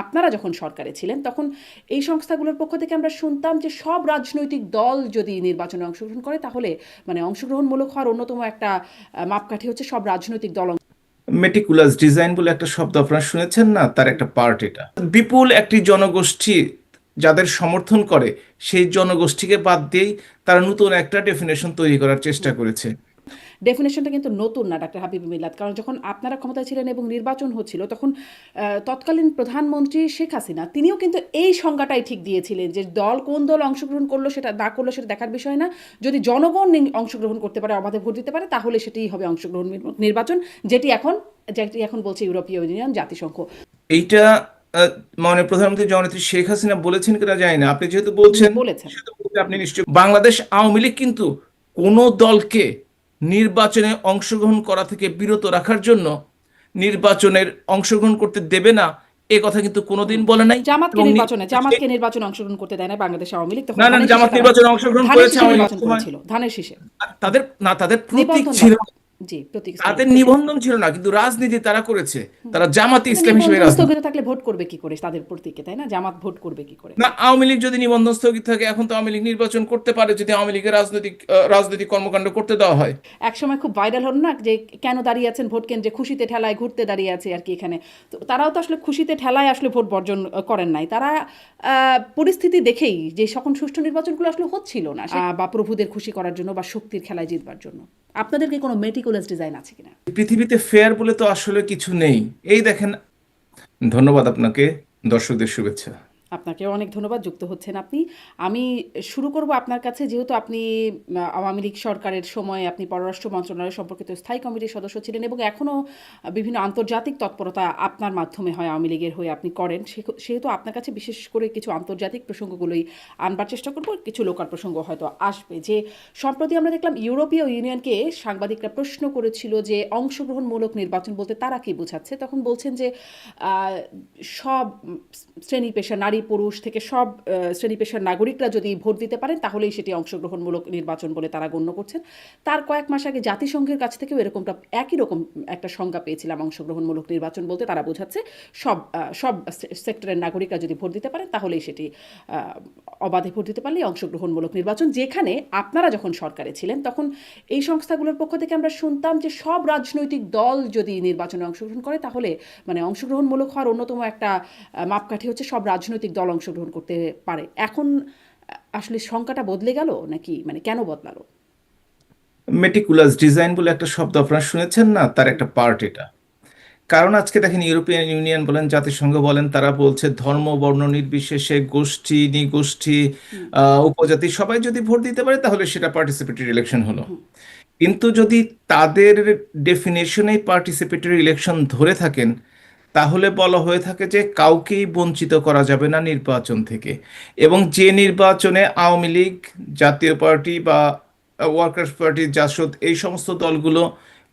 আপনারা যখন সরকারে ছিলেন তখন এই সংস্থাগুলোর পক্ষ থেকে আমরা শুনতাম যে সব রাজনৈতিক দল যদি নির্বাচনে অংশগ্রহণ করে তাহলে মানে অংশগ্রহণমূলক হওয়ার অন্যতম একটা মাপকাঠি হচ্ছে সব রাজনৈতিক দল। মেটিকুলাস ডিজাইন বলে একটা শব্দ আপনারা শুনেছেন না, তার একটা পার্ট এটা। বিপুল একটি জনগোষ্ঠী যাদের সমর্থন করে সেই জনগোষ্ঠীকে বাদ দিয়েই তারা নতুন একটা ডেফিনেশন তৈরি করার চেষ্টা করেছে। ডেফিনেশনটা কিন্তু নতুন না ডাক্তার হাবিব মিল্লাত, কারণ যখন আপনারা ক্ষমতায় ছিলেন এবং নির্বাচন হচ্ছিল তখন তৎকালীন প্রধানমন্ত্রী শেখ হাসিনা তিনিও কিন্তু এই সংজ্ঞাটাই ঠিক দিয়েছিলেন যে কোন দল অংশগ্রহণ করলো সেটা না করলো সেটা দেখার বিষয় না, যদি জনগণ অংশগ্রহণ করতে পারে, অবাধে ভোট দিতে পারে, তাহলে সেটাই হবে অংশগ্রহণ নির্বাচন, যেটি এখন বলছে ইউরোপীয় ইউনিয়ন, জাতিসংঘ। এইটা মানে প্রধানমন্ত্রী জননেত্রী শেখ হাসিনা বলেছেন কিনা জানি না, আপনি যেহেতু বলছেন বলেছেন। সেহেতু আপনি নিশ্চয়ই বাংলাদেশ আওয়ামী লীগ কিন্তু কোনো দলকে নির্বাচনে অংশগ্রহণ করা থেকে বিরত রাখার জন্য নির্বাচনের অংশগ্রহণ করতে দেবে না এ কথা কিন্তু কোনোদিন বলে নাই। জামাতকে এবং নির্বাচনে অংশগ্রহণ করতে দেয় না বাংলাদেশ আওয়ামী লীগ, তখন না না, জামাত নির্বাচনে অংশগ্রহণ করেছে আওয়ামী লীগ নির্বাচন সময়। করেছিল ধানের শীষে। তাদের না, তাদের প্রতীক নিবন্ধন ছিল, জি প্রতীক তাদের স্থগিত। নিবন্ধন ছিল না, কিন্তু রাজনীতি তারা করেছে। তারা জামাতে কিন্তু ইসলাম হিসেবে নিবন্ধন রাজনীতি। স্থগিত থাকলে ভোট করবে কি করে তাদের প্রতীকে, তাই না? জামাত ভোট করবে কি করে? না, আওয়ামী লীগ যদি নিবন্ধন স্থগিত থাকে এখন তো আওয়ামী লীগ নির্বাচন করতে পারে যদি আওয়ামী লীগের রাজনৈতিক কর্মকাণ্ড করতে দেওয়া হয়। একসময় খুব ভাইরাল হল না যে কেন দাঁড়িয়ে আছেন ভোট কেন্দ্রে, খুশিতে ঠেলায় ঘুরতে দাঁড়িয়ে আছে আর কি এখানে। তো তারাও তো আসলে খুশিতে ঠেলায় আসলে ভোট বর্জন করেন নাই, তারা পরিস্থিতি দেখেই যে সকল সুষ্ঠু নির্বাচনগুলো আসলে হচ্ছিল না, বা প্রভুদের খুশি করার জন্য বা শক্তির খেলায় জিতবার জন্য। আপনাদের কি কোনো মেটিকুলাস ডিজাইন আছে কিনা? পৃথিবীতে ফেয়ার বলে তো আসলে কিছু নেই। এই দেখেন, ধন্যবাদ আপনাকে, দর্শকদের শুভেচ্ছা। আপনাকেও অনেক ধন্যবাদ, যুক্ত হচ্ছেন আপনি। আমি শুরু করব আপনার কাছে, যেহেতু আপনি আওয়ামী লীগ সরকারের সময় আপনি পররাষ্ট্র মন্ত্রণালয় সম্পর্কিত স্থায়ী কমিটির সদস্য ছিলেন এবং এখনও বিভিন্ন আন্তর্জাতিক তৎপরতা আপনার মাধ্যমে হয় আওয়ামী লীগের হয়ে আপনি করেন, সেহেতু আপনার কাছে বিশেষ করে কিছু আন্তর্জাতিক প্রসঙ্গগুলোই আনবার চেষ্টা করব, কিছু লোকাল প্রসঙ্গ হয়তো আসবে। যে সম্প্রতি আমরা দেখলাম ইউরোপীয় ইউনিয়নকে সাংবাদিকরা প্রশ্ন করেছিল যে অংশগ্রহণমূলক নির্বাচন বলতে তারা কি বোঝাচ্ছে, তখন বলছেন যে সব শ্রেণী পেশা, নারী পুরুষ থেকে সব শ্রেণী পেশার নাগরিকরা যদি ভোট দিতে পারেন তাহলেই সেটি অংশগ্রহণমূলক নির্বাচন বলে তারা গণ্য করছেন। তার কয়েক মাস আগে জাতিসংঘের কাছ থেকেও এরকমটা একই রকম একটা সংজ্ঞা পেয়েছিলাম, অংশগ্রহণমূলক নির্বাচন বলতে তারা বোঝাচ্ছে সব সেক্টরের নাগরিকরা যদি ভোট দিতে পারেন তাহলেই সেটি অবাধে ভোট দিতে পারলেই অংশগ্রহণমূলক নির্বাচন। যেখানে আপনারা যখন সরকারে ছিলেন তখন এই সংস্থাগুলোর পক্ষ থেকে আমরা শুনতাম যে সব রাজনৈতিক দল যদি নির্বাচনে অংশগ্রহণ করে তাহলে মানে অংশগ্রহণমূলক হওয়ার অন্যতম একটা মাপকাঠি হচ্ছে সব রাজনৈতিক দল অংশগ্রহণ করতে পারে। এখন আসলে সংখ্যাটা বদলে গেল নাকি, মানে কেন বদলালো? মেটিকুলাস ডিজাইন বলে একটা শব্দ আপনারা শুনেছেন না, তার একটা পার্ট এটা। কারণ আজকে দেখেন, ইউরোপিয়ান ইউনিয়ন বলেন, জাতিসংঘ বলেন, তারা বলছে ধর্ম বর্ণ নির্বিশেষে গোষ্ঠী নিগোষ্ঠী উপজাতি সবাই যদি ভোট দিতে পারে তাহলে সেটা পার্টিসিপেটরি ইলেকশন হলো। কিন্তু যদি তাদের ডেফিনেশনে পার্টিসিপেটরি ইলেকশন ধরে থাকেন তাহলে বলা হয়ে থাকে যে কাউকেই বঞ্চিত করা যাবে না নির্বাচন থেকে। এবং যে নির্বাচনে আওয়ামী লীগ, জাতীয় পার্টি বা ওয়ার্কার্স পার্টি, জাসদ, এই সমস্ত দলগুলো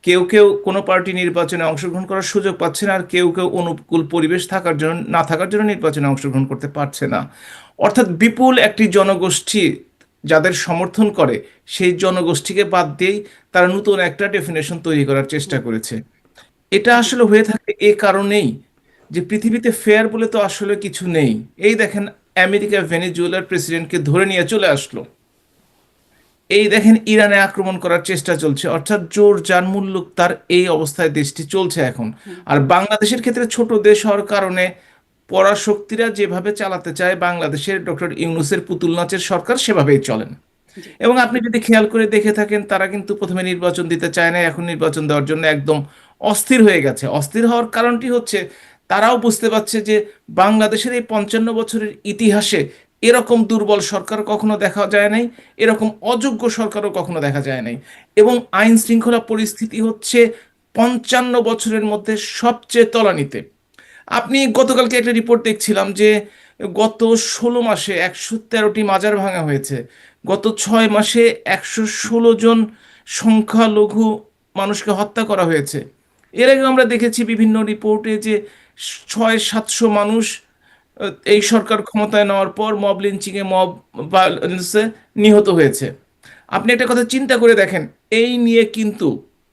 কেউ কেউ কোনো পার্টি নির্বাচনে অংশগ্রহণ করার সুযোগ পাচ্ছে না, আর কেউ কেউ অনুকূল পরিবেশ থাকার জন্য নির্বাচনে অংশগ্রহণ করতে পারছে না। অর্থাৎ বিপুল একটি জনগোষ্ঠী যাদের সমর্থন করে সেই জনগোষ্ঠীকে বাদ দিয়েই তারা নতুন একটা ডেফিনেশন তৈরি করার চেষ্টা করেছে। এটা আসলে হয়ে থাকে এ কারণেই যে পৃথিবীতে ফেয়ার বলে তো আসলে কিছু নেই। এই দেখেন, আমেরিকা ভেনেজুয়েলার প্রেসিডেন্টকে ধরে নিয়ে চলে আসলো। এই দেখেন, ইরানে আক্রমণ করার চেষ্টা চলছে, অর্থাৎ জোর যার মুল্লুক তার, এই অবস্থায় দেশটি চলছে এখন। আর বাংলাদেশের ক্ষেত্রে ছোট দেশ হওয়ার কারণে পরাশক্তিরা যেভাবে চালাতে চায় বাংলাদেশের ডক্টর ইউনূসের পুতুল নাচের সরকার সেভাবেই চলেন। জি। এবং আপনি যদি খেয়াল করে দেখে থাকেন, তারা কিন্তু প্রথমে নির্বাচন দিতে চায় না, এখন নির্বাচন দেওয়ার জন্য একদম অস্থির হয়ে গেছে। অস্থির হওয়ার কারণটি হচ্ছে তারাও বুঝতে পারছে যে বাংলাদেশের এই 55 বছরের ইতিহাসে এরকম দুর্বল সরকার কখনো দেখা যায় নাই, এরকম অযোগ্য সরকারও কখনো দেখা যায় নাই। এবং আইন শৃঙ্খলা পরিস্থিতি হচ্ছে 55 বছরের মধ্যে সবচেয়ে তলানিতে। আপনি গতকালকে একটা রিপোর্ট দেখছিলাম যে গত 16 মাসে 113টি মাজার ভাঙা হয়েছে, গত 6 মাসে 116 জন সংখ্যালঘু মানুষকে হত্যা করা হয়েছে। এর আগে আমরা দেখেছি বিভিন্ন রিপোর্টে যে 600-700 মানুষ এই সরকার ক্ষমতায় নেওয়ার পর মব লিঞ্চিংয়ে, মব ভায়োলেন্সে নিহত হয়েছে। আপনি একটা কথা চিন্তা করে দেখেন, এই নিয়ে কিন্তু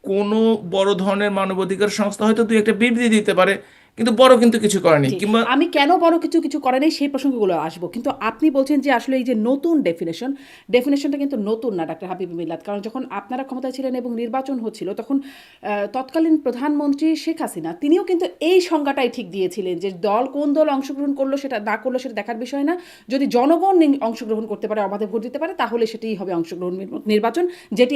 কোনো বড় ধরনের মানবাধিকার সংস্থা হয়তো দুই একটা বিবৃতি দিতে পারে, কিন্তু বড় কিন্তু কিছু করেনি। জি, কিংবা আমি কেন বড় কিছু কিছু করে নাই সেই প্রসঙ্গগুলো আসবো। কিন্তু আপনি বলছেন যে আসলে এই যে নতুন ডেফিনিশনটা কিন্তু নতুন না ডাক্তার হাবিব মিল্লাত। কারণ যখন আপনারা ক্ষমতায় ছিলেন এবং নির্বাচন হচ্ছিল তখন তৎকালীন প্রধানমন্ত্রী শেখ হাসিনা তিনিও কিন্তু এই সংজ্ঞাটাই ঠিক দিয়েছিলেন যে কোন দল অংশগ্রহণ করলো সেটা না করলো সেটা দেখার বিষয় না। যদি জনগণ অংশগ্রহণ করতে পারে, অবাধে ভোট দিতে পারে তাহলে সেটাই হবে অংশগ্রহণ নির্বাচন, যেটি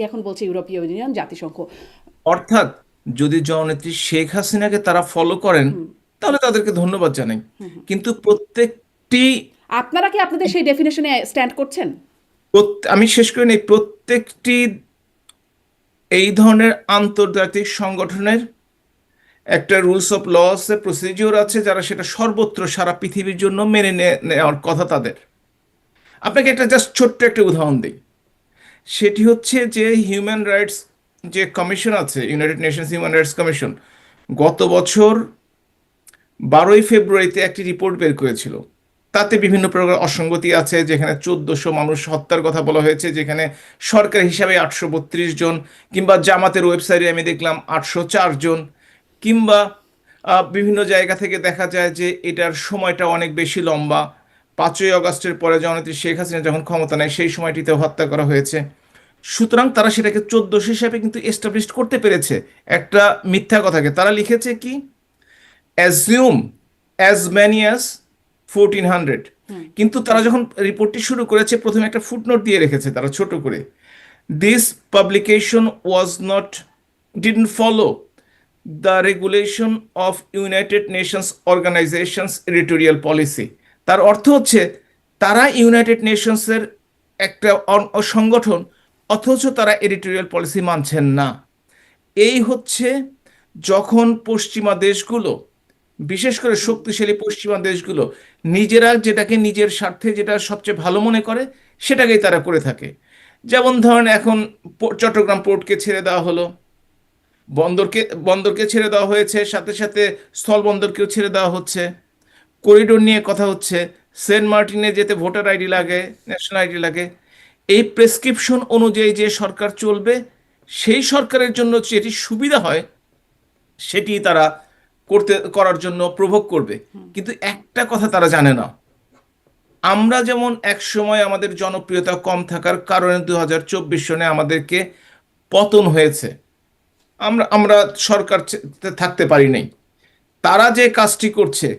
এখন বলছে ইউরোপীয় ইউনিয়ন, জাতিসংঘ। অর্থাৎ যদি জননেত্রী শেখ হাসিনাকে তারা ফলো করেন তাহলে তাদেরকে ধন্যবাদ জানাই, কিন্তু প্রত্যেকটি আপনারা কি আপনাদের সেই ডেফিনেশনে স্ট্যান্ড করছেন? আমি শেষ করে নেই, প্রত্যেকটি এই ধরনের আন্তর্জাতিক সংগঠনের একটা রুলস অফ ল আছে, প্রসিডিওর আছে, যারা সেটা সর্বত্র সারা পৃথিবীর জন্য মেনে নেওয়ার কথা তাদের। আপনাকে একটা জাস্ট ছোট্ট একটা উদাহরণ দিই। সেটি হচ্ছে যে হিউম্যান রাইটস যে কমিশন আছে, United Nations human rights commission, গত বছর 12ই ফেব্রুয়ারিতে একটি রিপোর্ট বের করেছিল। তাতে বিভিন্ন প্রকার অসঙ্গতি আছে, যেখানে 1400 মানুষ হত্যার কথা বলা হয়েছে, যেখানে সরকার হিসাবে 832 জন, কিংবা জামাতের ওয়েবসাইটে আমি দেখলাম 804 জন, কিংবা বিভিন্ন জায়গা থেকে দেখা যায় যে এটার সময়টা অনেক বেশি লম্বা। 5ই আগস্টের পরে জননেত্রী শেখ হাসিনা যখন ক্ষমতা নেয় সেই সময়টিতে হত্যা করা হয়েছে। সুতরাং তারা সেটাকে 1400 হিসাবে কিন্তু এস্টাবলিশ করতে পেরেছে একটা মিথ্যা কথাকে। তারা লিখেছে কি, অ্যাজিউম অ্যাজ ম্যানি অ্যাজ 1400। কিন্তু তারা যখন রিপোর্টটি শুরু করেছে প্রথমে একটা ফুটনোট দিয়ে রেখেছে তারা ছোট করে, this publication was not didn't follow the regulation of United Nations organisations editorial policy. তার অর্থ হচ্ছে তারা ইউনাইটেড নেশনসের একটা সংগঠন, অথচ তারা এডিটোরিয়াল পলিসি মানছেন না। এই হচ্ছে যখন পশ্চিমা দেশগুলো, বিশেষ করে শক্তিশালী পশ্চিমা দেশগুলো, নিজেরা যেটাকে নিজের স্বার্থে যেটা সবচেয়ে ভালো মনে করে সেটাকেই তারা করে থাকে। যেমন ধরেন এখন চট্টগ্রাম পোর্টকে ছেড়ে দেওয়া হলো, বন্দরকে বন্দরকে ছেড়ে দেওয়া হয়েছে, সাথে সাথে স্থল বন্দরকেও ছেড়ে দেওয়া হচ্ছে। করিডোর নিয়ে কথা হচ্ছে, সেন্ট মার্টিনে যেতে ভোটার আইডি লাগে, ন্যাশনাল আইডি লাগে। এই প্রেসক্রিপশন অনুযায়ী যে সরকার চলবে, সেই সরকারের জন্য যেটি সুবিধা হয় সেটি তারা করার জন্য প্রভোগ করবে। কিন্তু একটা কথা তারা জানে না, আমরা যেমন এক সময় আমাদের জনপ্রিয়তা কম থাকার কারণে 2024 সনে আমাদেরকে পতন হয়েছে, আমরা আমরা সরকার থাকতে পারি নাই। তারা যে কাজটি করছে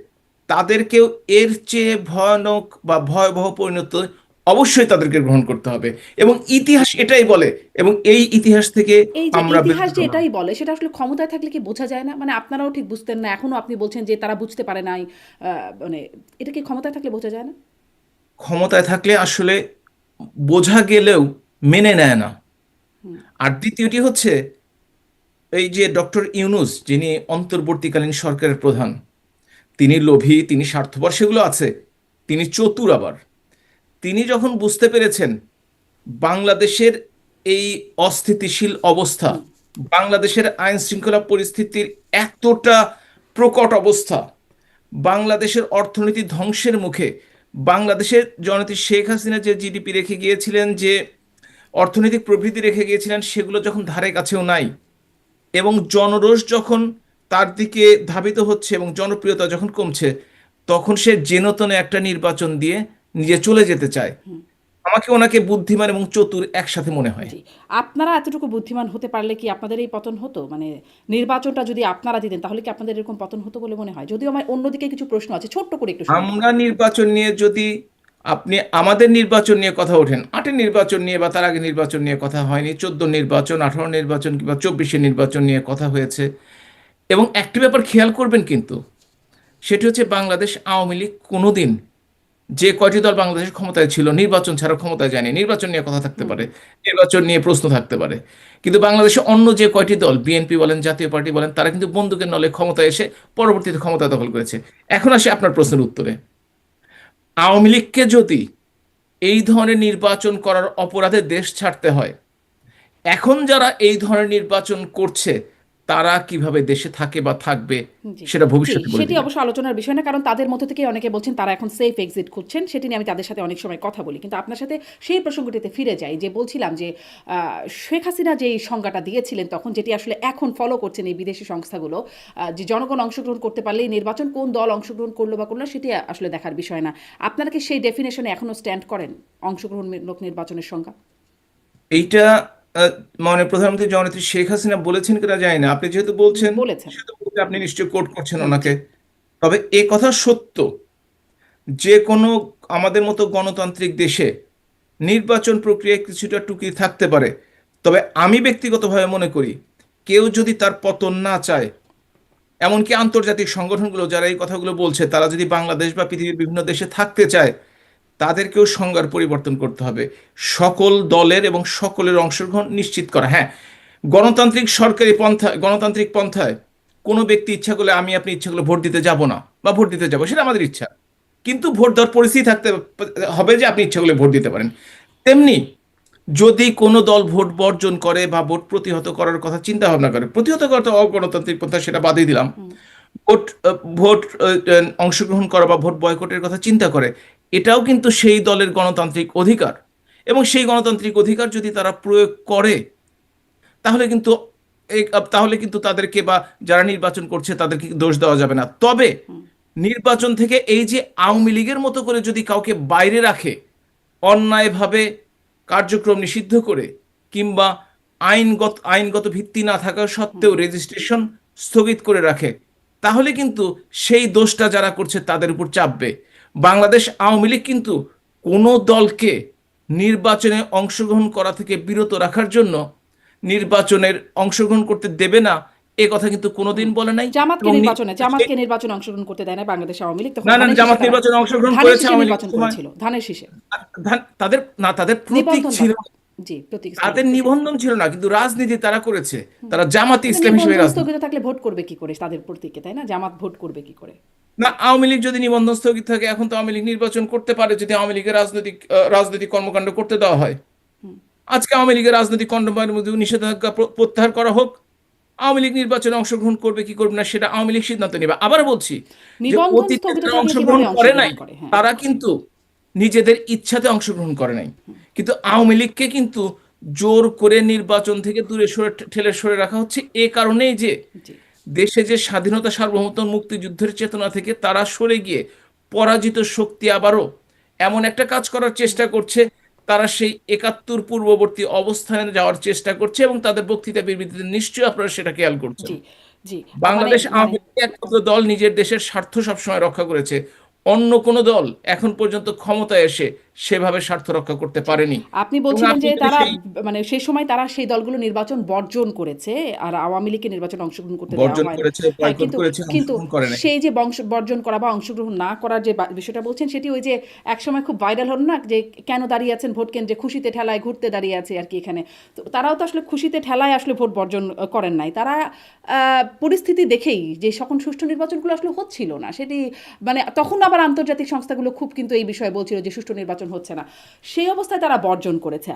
তাদেরকেও এর চেয়ে ভয়ানক বা ভয়াবহ পরিণতি অবশ্যই তাদেরকে গ্রহণ করতে হবে, এবং ইতিহাস এটাই বলে, এবং এই ইতিহাস থেকে এই যে আমরা ইতিহাস বিরত যে না। এটাই বলে সেটা আসলে ক্ষমতায় থাকলে কি বোঝা যায় না? মানে আপনারাও ঠিক বুঝতেন না, এখনো আপনি বলছেন যে তারা বুঝতে পারে নাই। মানে এটা কি ক্ষমতায় থাকলে বোঝা যায় না? ক্ষমতায় থাকলে আসলে বোঝা গেলেও মেনে নেয় না। আর দ্বিতীয়টি হচ্ছে, এই যে ডক্টর ইউনূস যিনি অন্তর্বর্তীকালীন সরকারের প্রধান, তিনি লোভী, তিনি স্বার্থপর, সেগুলো আছে, তিনি চতুর আবার। তিনি যখন বুঝতে পেরেছেন বাংলাদেশের এই অস্থিতিশীল অবস্থা, বাংলাদেশের আইন শৃঙ্খলা পরিস্থিতির এতটা প্রকট অবস্থা, বাংলাদেশের অর্থনীতি ধ্বংসের মুখে, বাংলাদেশের জননেত্রী শেখ হাসিনা যে জিডিপি রেখে গিয়েছিলেন, যে অর্থনৈতিক প্রবৃদ্ধি রেখে গিয়েছিলেন, সেগুলো যখন ধারে কাছেও নাই, এবং জনরোষ যখন তার দিকে ধাবিত হচ্ছে এবং জনপ্রিয়তা যখন কমছে, তখন সে যেনতেন একটা নির্বাচন দিয়ে নিজে চলে যেতে চায়। আমাকে ওনাকে বুদ্ধিমান এবং চতুর একসাথে মনে হয়। জি। আপনারা এতটুকু বুদ্ধিমান হতে পারলে কি আপনাদের এই পতন হতো? মানে নির্বাচনটা যদি আপনারা দিতেন তাহলে কি আপনাদের এরকম পতন হতো বলে মনে হয়? যদিও আমার অন্যদিকে কিছু প্রশ্ন আছে, ছোট্ট করে একটু শুনে নেব। আমরা নির্বাচন নিয়ে যদি, আপনি আমাদের নির্বাচন নিয়ে কথা ওঠেন, 8-এর নির্বাচন নিয়ে বা তার আগে নির্বাচন নিয়ে কথা হয়নি, 14 নির্বাচন, 18 নির্বাচন কিংবা 24-এর নির্বাচন নিয়ে কথা হয়েছে। এবং একটি ব্যাপার খেয়াল করবেন কিন্তু, সেটি হচ্ছে বাংলাদেশ আওয়ামী লীগ কোনোদিন, যে কয়টি দল বাংলাদেশের ক্ষমতায় ছিল, নির্বাচন ছাড়া ক্ষমতায় যায়নি। নির্বাচন নিয়ে কথা থাকতে পারে, নির্বাচন নিয়ে প্রশ্ন থাকতে পারে, কিন্তু বাংলাদেশে অন্য যে কয়টি দল, বিএনপি বলেন, জাতীয় পার্টি বলেন, তারা কিন্তু বন্দুকের নলে ক্ষমতায় এসে পরবর্তীতে ক্ষমতা দখল করেছে। এখন আসে আপনার প্রশ্নের উত্তরে, আওয়ামী লীগকে যদি এই ধরনের নির্বাচন করার অপরাধে দেশ ছাড়তে হয়, এখন যারা এই ধরনের নির্বাচন করছে তারা কিভাবে দেশে থাকে বা থাকবে জি, সেটা জি, ভবিষ্যতে বলে সেটি দিবে। অবশ্য আলোচনার বিষয় না। কারণ তাদের মধ্য থেকেই অনেকে বলছেন তারা এখন সেফ এক্সিট খুঁজছেন। সেটি নিয়ে আমি তাদের সাথে অনেক সময় কথা বলি। কিন্তু আপনার সাথে সেই প্রসঙ্গটিতে ফিরে যাই যে বলছিলাম যে আ শেখ হাসিনা যেই সংজ্ঞাটা দিয়েছিলেন তখন যেটি আসলে এখন ফলো করছেন এই বিদেশি সংস্থাগুলো, যে জনগণ অংশগ্রহণ করতে পারলেই নির্বাচন, কোন দল অংশগ্রহণ করলো বা করল না সেটি আসলে দেখার বিষয় না। আপনারা কি সেই ডেফিনিশনে এখনো স্ট্যান্ড করেন অংশগ্রহণমূলক নির্বাচনের সংজ্ঞা? এইটা আহ, মাননীয় প্রধানমন্ত্রী জননেত্রী শেখ হাসিনা বলেছেন কিনা জানি না, আপনি যেহেতু বলছেন বলেছেন। সেহেতু বলতে আপনি নিশ্চয়ই কোট করছেন জি, ওনাকে। তবে এ কথা সত্য যে কোনো আমাদের মতো গণতান্ত্রিক দেশে নির্বাচন প্রক্রিয়ায় কিছুটা টুকি থাকতে পারে। তবে আমি ব্যক্তিগতভাবে মনে করি কেউ যদি তার পতন না চায়, এমনকি আন্তর্জাতিক সংগঠনগুলো যারা এই কথাগুলো বলছে, তারা যদি বাংলাদেশ বা পৃথিবীর বিভিন্ন দেশে থাকতে চায়, তাদেরকেও সংজ্ঞার পরিবর্তন করতে হবে। সকল দলের এবং সকলের অংশগ্রহণ নিশ্চিত করা। হ্যাঁ, গণতান্ত্রিক সরকারি পন্থায়, গণতান্ত্রিক পন্থায় কোনো ব্যক্তি ইচ্ছা করলে আমি আপনি ইচ্ছা করলে ভোট দিতে যাব না বা ভোট দিতে যাব, সেটা আমাদের ইচ্ছা। কিন্তু ভোট দেওয়ার পরিস্থিতি থাকতে হবে যে আপনি ইচ্ছা করলে ভোট দিতে পারেন। তেমনি যদি কোনো দল ভোট বর্জন করে বা ভোট প্রতিহত করার কথা চিন্তা ভাবনা করে, প্রতিহত করা তো অগণতান্ত্রিক পন্থা, সেটা বাদই দিলাম। অংশগ্রহণ করা বা ভোট বয়কটের কথা চিন্তা করে, এটাও কিন্তু সেই দলের গণতান্ত্রিক অধিকার। এবং সেই গণতান্ত্রিক অধিকার যদি তারা প্রয়োগ করে, তাহলে কিন্তু তাহলে কিন্তু তাদেরকে বা যারা নির্বাচন করছে তাদেরকে দোষ দেওয়া যাবে না। তবে নির্বাচন থেকে এই যে আওয়ামী লীগের মতো করে যদি কাউকে বাইরে রাখে, অন্যায়ভাবে কার্যক্রম নিষিদ্ধ করে, কিংবা আইনগত ভিত্তি না থাকা সত্ত্বেও রেজিস্ট্রেশন স্থগিত করে রাখে, তাহলে কিন্তু সেই দোষটা যারা করছে তাদের উপর চাপবে। বাংলাদেশ আওয়ামী লীগ কিন্তু কোনো দলকে নির্বাচনে অংশগ্রহণ করা থেকে বিরত রাখার জন্য নির্বাচনের অংশগ্রহণ করতে দেবে না, এ কথা কিন্তু কোনোদিন বলে নাই। এবং জামাতকে নির্বাচনে অংশগ্রহণ করতে দেয় না বাংলাদেশ আওয়ামী লীগ। তখন না না, জামাত নির্বাচনে অংশগ্রহণ ধানের করেছে শীষে আওয়ামী লীগের নির্বাচন সময়। করেছিল। ধানের শীষে। তাদের না, তাদের প্রতীক নিবন্ধন ছিল, জি, প্রতীক স্থগিত। তাদের নিবন্ধন ছিল না, কিন্তু রাজনীতি তারা করেছে। তারা জামাতে কিন্তু ইসলাম হিসেবে নিবন্ধন রাজনীতি। স্থগিত থাকলে ভোট করবে কি করে তাদের প্রতীকে, তাই না? জামাত ভোট করবে কি করে? না, আওয়ামী লীগ যদি নিবন্ধন স্থগিত থাকে, এখন তো আওয়ামী লীগ নির্বাচন করতে পারে যদি আওয়ামী লীগের রাজনৈতিক কর্মকাণ্ড করতে দেওয়া হয়। আজকে আওয়ামী লীগের রাজনৈতিক কর্মকাণ্ডের মধ্যে নিষেধাজ্ঞা প্রত্যাহার করা হোক, আওয়ামী লীগ নির্বাচনে অংশগ্রহণ করবে কি করবে না সেটা আওয়ামী লীগ সিদ্ধান্ত নেবে। আবার বলছি যে নিবন্ধন অতীতে স্থগিত যারা থাকলে অংশগ্রহণ কিভাবে করে নাই, অংশগ্রহণ করে? হ্যাঁ। তারা কিন্তু নিজেদের ইচ্ছাতে অংশগ্রহণ করে নাই। কিন্তু আওয়ামী লীগকে কিন্তু জোর করে নির্বাচন থেকে দূরে ঠেলে সরে রাখা হচ্ছে এ কারণেই যে জি, দেশে যে স্বাধীনতা, সার্বভৌমত্ব, মুক্তিযুদ্ধের চেতনা থেকে তারা সরে গিয়ে পরাজিত শক্তি আবারও এমন একটা কাজ করার চেষ্টা করছে, তারা সেই একাত্তর পূর্ববর্তী অবস্থানে যাওয়ার চেষ্টা করছে। এবং তাদের বক্তৃতা বিবৃতিতে নিশ্চয়ই আপনারা সেটা খেয়াল করছেন। জি, জি। মানে বাংলাদেশ মানে আওয়ামী লীগ একমাত্র দল নিজের দেশের স্বার্থ সবসময় রক্ষা করেছে। অন্য কোনো দল এখন পর্যন্ত ক্ষমতায় এসে সেভাবে স্বার্থ রক্ষা করতে জি। পারেনি। আপনি এবং বলছিলেন আপনি যে যদি তারা সেই মানে সেই সময় তারা সেই দলগুলো নির্বাচন বর্জন করেছে আর আওয়ামী লীগকে নির্বাচনে অংশগ্রহণ করতে দেওয়া বর্জন হয় না। করেছে, হ্যাঁ, বয়কট কিন্তু করেছে, কিন্তু অংশগ্রহণ করে নাই। সেই যে বর্জন করা বা অংশগ্রহণ না করার যে বিষয়টা বলছেন সেটি ওই যে একসময় খুব ভাইরাল হলো না যে কেন দাঁড়িয়ে আছেন ভোট কেন্দ্রে, খুশিতে ঠেলায় ঘুরতে দাঁড়িয়ে আছে আর কি এখানে। তো তারাও তো আসলে খুশিতে ঠেলায় আসলে ভোট বর্জন করেন নাই। তারা পরিস্থিতি দেখেই যে সকল সুষ্ঠু নির্বাচনগুলো আসলে হচ্ছিল না সেটি, মানে তখন আবার আন্তর্জাতিক সংস্থাগুলো খুব কিন্তু এই বিষয়ে বলছিল যে সুষ্ঠু নির্বাচন হচ্ছে না, সেই অবস্থায় তারা বর্জন করেছে।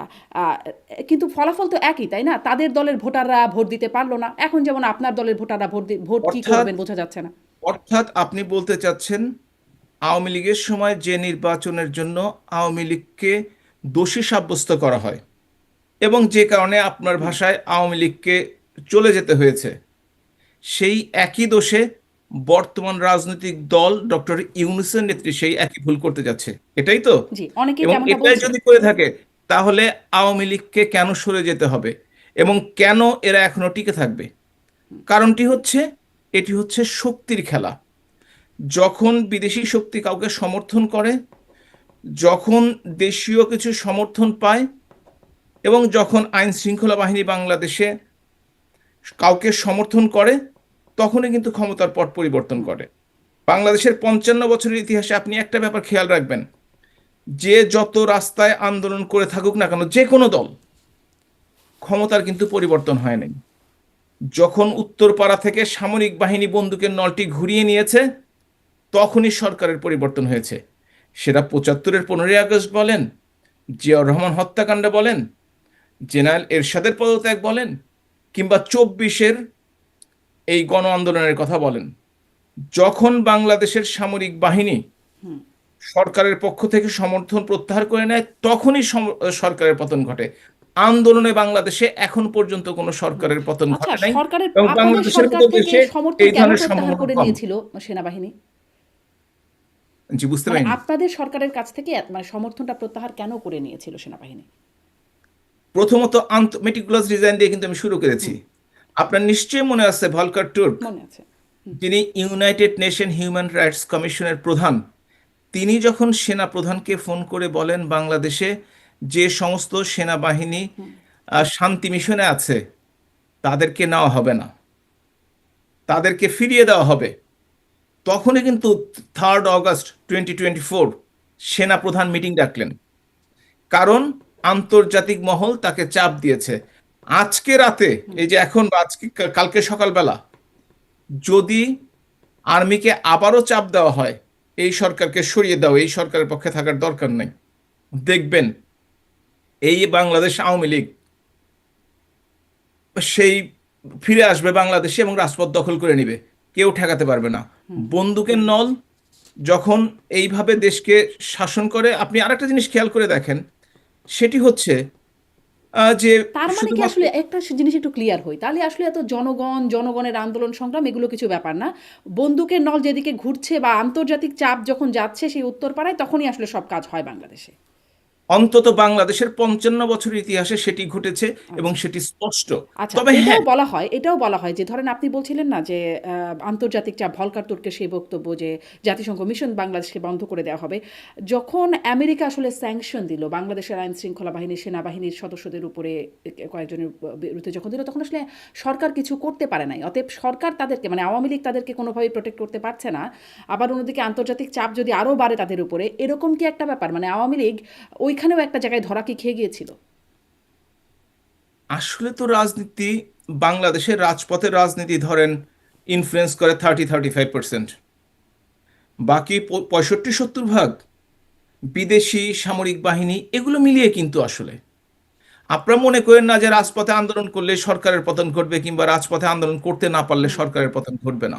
কিন্তু ফলাফল তো একই, তাই না? তাদের দলের ভোটাররা ভোট দিতে পারলো না, এখন যেমন আপনার দলের ভোটাররা ভোট কি অর্থাৎ করবেন বোঝা যাচ্ছে না। অর্থাৎ আপনি বলতে চাচ্ছেন আওয়ামী লীগের সময় যে নির্বাচনের জন্য আওয়ামী লীগকে দোষী সাব্যস্ত করা হয় এবং যে কারণে আপনার ভাষায় আওয়ামী লীগকে চলে যেতে হয়েছে, সেই একই দোষে বর্তমান রাজনৈতিক দল ডক্টর ইউনূসের নেত্রী সেই একই ভুল করতে যাচ্ছে, এটাই তো? জি, অনেকেই এবং তেমনটা এটাই বলছে। যদি করে থাকে, তাহলে আওয়ামী লীগকে কেন সরে যেতে হবে এবং কেন এরা এখনো টিকে থাকবে? কারণটি হচ্ছে, এটি হচ্ছে শক্তির খেলা। যখন বিদেশি শক্তি কাউকে সমর্থন করে, যখন দেশীয় কিছু সমর্থন পায়, এবং যখন আইন শৃঙ্খলা বাহিনী বাংলাদেশে কাউকে সমর্থন করে, তখনই কিন্তু ক্ষমতার পট পরিবর্তন করে। বাংলাদেশের 55 বছরের ইতিহাসে আপনি একটা ব্যাপার খেয়াল রাখবেন, যে যত রাস্তায় আন্দোলন করে থাকুক না কেন যে কোনো দল, ক্ষমতার কিন্তু পরিবর্তন হয় নাই। যখন উত্তরপাড়া থেকে সামরিক বাহিনী বন্দুকের নলটি ঘুরিয়ে নিয়েছে, তখনই সরকারের পরিবর্তন হয়েছে। সেটা 75-এর 15ই আগস্ট বলেন, জিয়াউর রহমান হত্যাকাণ্ড বলেন, জেনারেল এরশাদের পদত্যাগ বলেন, কিংবা 24-এর এই গণ আন্দোলনের কথা বলেন, যখন বাংলাদেশের সামরিক বাহিনী সরকারের পক্ষ থেকে সমর্থন প্রত্যাহার করে নেয় তখনই সরকারের পতন ঘটে। আন্দোলনে বাংলাদেশে এখন পর্যন্ত কোনো সরকারের পতন আচ্ছা, ঘটে নাই, সরকারের এবং আপনাদের বাংলাদেশের সরকার মতো থেকে দেশে সমর্থন এই কেন ধরনের প্রত্যাহার সম্ভাবনা করে কম। নিয়েছিল সেনাবাহিনী? জি, বুঝতে মানে পারিনি। আপনাদের সরকারের কাছ থেকে মানে সমর্থনটা প্রত্যাহার কেন করে নিয়েছিল সেনাবাহিনী? প্রথমত মেটিকুলাস ডিজাইন দিয়ে কিন্তু আমি শুরু করেছি। হুম, আপনার নিশ্চয়ই মনে আছে ভলকার টুর্ক, মনে আছে। হুম, যিনি ইউনাইটেড নেশন হিউম্যান রাইটস কমিশনের প্রধান, তিনি যখন সেনা প্রধানকে ফোন করে বলেন বাংলাদেশে যে সমস্ত সেনাবাহিনী হুম, শান্তি মিশনে আছে তাদেরকে নেওয়া হবে না, তাদেরকে ফিরিয়ে দেওয়া হবে, তখনই কিন্তু 3 আগস্ট 2024 সেনা প্রধান মিটিং ডাকলেন। কারণ আন্তর্জাতিক মহল তাকে চাপ দিয়েছে। আজকে রাতে, হুম। এই যে এখন বা আজকে কালকে সকালবেলা যদি আর্মিকে আবারও চাপ দেওয়া হয় এই সরকারকে সরিয়ে দাও, এই সরকারের পক্ষে থাকার দরকার নেই, দেখবেন এই বাংলাদেশ আওয়ামী লীগ সেই ফিরে আসবে বাংলাদেশে এবং রাজপথ দখল করে নিবে, কেউ ঠেকাতে পারবে না। বন্দুকের নল যখন এইভাবে দেশকে শাসন করে, আপনি আরেকটা জিনিস খেয়াল করে দেখেন, সেটি হচ্ছে যে তার মানে কি শুধুমাত্র আসলে একটা জিনিস একটু ক্লিয়ার হই, তাহলে আসলে এত জনগণের আন্দোলন সংগ্রাম এগুলো কিছু ব্যাপার না, বন্দুকের নল যেদিকে ঘুরছে বা আন্তর্জাতিক চাপ যখন যাচ্ছে সেই উত্তরপাড়ায় তখনই আসলে সব কাজ হয় বাংলাদেশে? অন্তত বাংলাদেশের 55 বছরের ইতিহাসে সেটি ঘটেছে এবং আচ্ছা, সেটি স্পষ্ট। আচ্ছা, তবে হ্যাঁ, এটাও বলা হয় যে ধরেন আপনি বলছিলেন না যে আন্তর্জাতিক চাপ, ভলকার তুর্কের সেই বক্তব্য যে জাতিসংঘ মিশন বাংলাদেশকে বন্ধ করে দেওয়া হবে। যখন আমেরিকা আসলে স্যাংশন দিল বাংলাদেশের আইন শৃঙ্খলা বাহিনীর সেনাবাহিনীর সদস্যদের উপরে, কয়েকজনের বিরুদ্ধে যখন দিল, তখন আসলে সরকার কিছু করতে পারে নাই। অতএব সরকার তাদেরকে মানে আওয়ামী লীগ তাদেরকে কোনোভাবেই প্রোটেক্ট করতে পারছে না। আবার অন্যদিকে আন্তর্জাতিক চাপ যদি আরও বাড়ে তাদের উপরে, এরকম কি একটা ব্যাপার, মানে আওয়ামী লীগ ওইখানেও একটা জায়গায় ধরা কি খেয়ে গিয়েছিল? আসলে তো রাজনীতি, বাংলাদেশের রাজপথের রাজনীতি ধরেন ইনফ্লুয়েন্স করে 30-35%, বাকি 65-70% বিদেশি সামরিক বাহিনী, এগুলো মিলিয়ে কিন্তু আসলে আপনারা মনে করেন না যে রাজপথে আন্দোলন করলে সরকারের পতন ঘটবে কিংবা রাজপথে আন্দোলন করতে না পারলে হুম, সরকারের পতন ঘটবে না।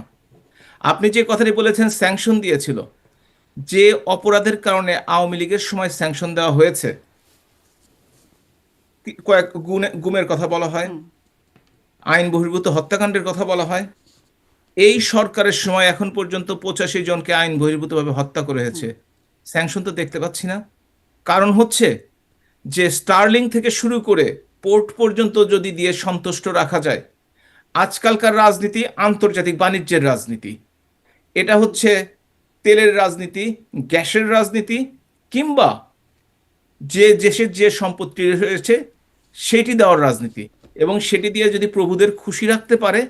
আপনি যে কথাটি বলেছেন স্যাংশন দিয়েছিল, যে অপরাধের কারণে আওয়ামী লীগের সময় স্যাংশন দেওয়া হয়েছে, কয়েক গুমের কথা বলা হয়, হুম, আইন বহির্ভূত হত্যাকাণ্ডের কথা বলা হয়। এই সরকারের সময় এখন পর্যন্ত 85 জনকে আইন বহির্ভূতভাবে হত্যা করে হয়েছে, স্যাংশন তো দেখতে পাচ্ছি না। কারণ হচ্ছে যে স্টার্লিং থেকে শুরু করে পোর্ট পর্যন্ত যদি দিয়ে সন্তুষ্ট রাখা যায়, আজকালকার রাজনীতি আন্তর্জাতিক বাণিজ্যের রাজনীতি, এটা হচ্ছে তেলের রাজনীতি, গ্যাসের রাজনীতি, কিংবা যে দেশের যে সম্পত্তি রয়েছে সেটি দেওয়ার রাজনীতি, এবং সেটি দিয়ে যদি প্রভুদের খুশি রাখতে পারে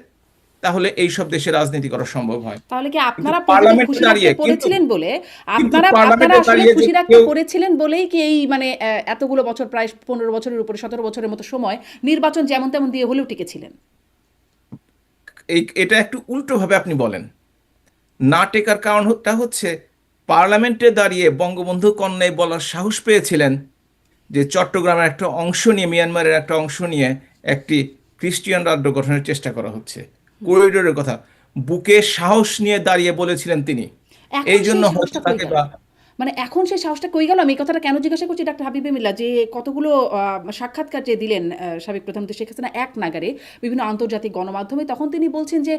তাহলে এই সব দেশে রাজনীতি করা সম্ভব হয়। তাহলে কি কিন্তু আপনারা প্রভুদের পার্লামেন্টে খুশি রাখতে দাঁড়িয়ে কিন্তু পেরেছিলেন বলে, কিন্তু আপনারা আপনারা পার্লামেন্টে আসলে দাঁড়িয়ে খুশি যদি রাখতে কেউ, পেরেছিলেন বলেই কি এই মানে এতগুলো বছর, প্রায় 15 বছরের উপরে, 17 বছরের মতো সময় নির্বাচন যেমন তেমন দিয়ে হলেও টিকেছিলেন? এটা একটু উল্টোভাবে আপনি বলেন। না টেকার কারণটা হচ্ছে পার্লামেন্টে দাঁড়িয়ে বঙ্গবন্ধু কন্যায় বলার সাহস পেয়েছিলেন যে চট্টগ্রামের একটা অংশ নিয়ে, মিয়ানমারের একটা অংশ নিয়ে একটি খ্রিস্টিয়ান রাজ্য গঠনের চেষ্টা করা হচ্ছে, করিডোরের কথা বুকে সাহস নিয়ে দাঁড়িয়ে বলেছিলেন তিনি। এখন এই জন্য সেই হয়তো সাহসটা কই তাকে গেল? বা মানে এখন সেই সাহসটা কই গেল? আমি এই কথাটা কেন জিজ্ঞাসা করছি ডাক্তার হাবিবে মিল্লাহ, যে কতগুলো সাক্ষাৎকার যে দিলেন সাবেক প্রধানমন্ত্রী শেখ হাসিনা এক নাগাড়ে বিভিন্ন আন্তর্জাতিক গণমাধ্যমে, তখন তিনি বলছেন যে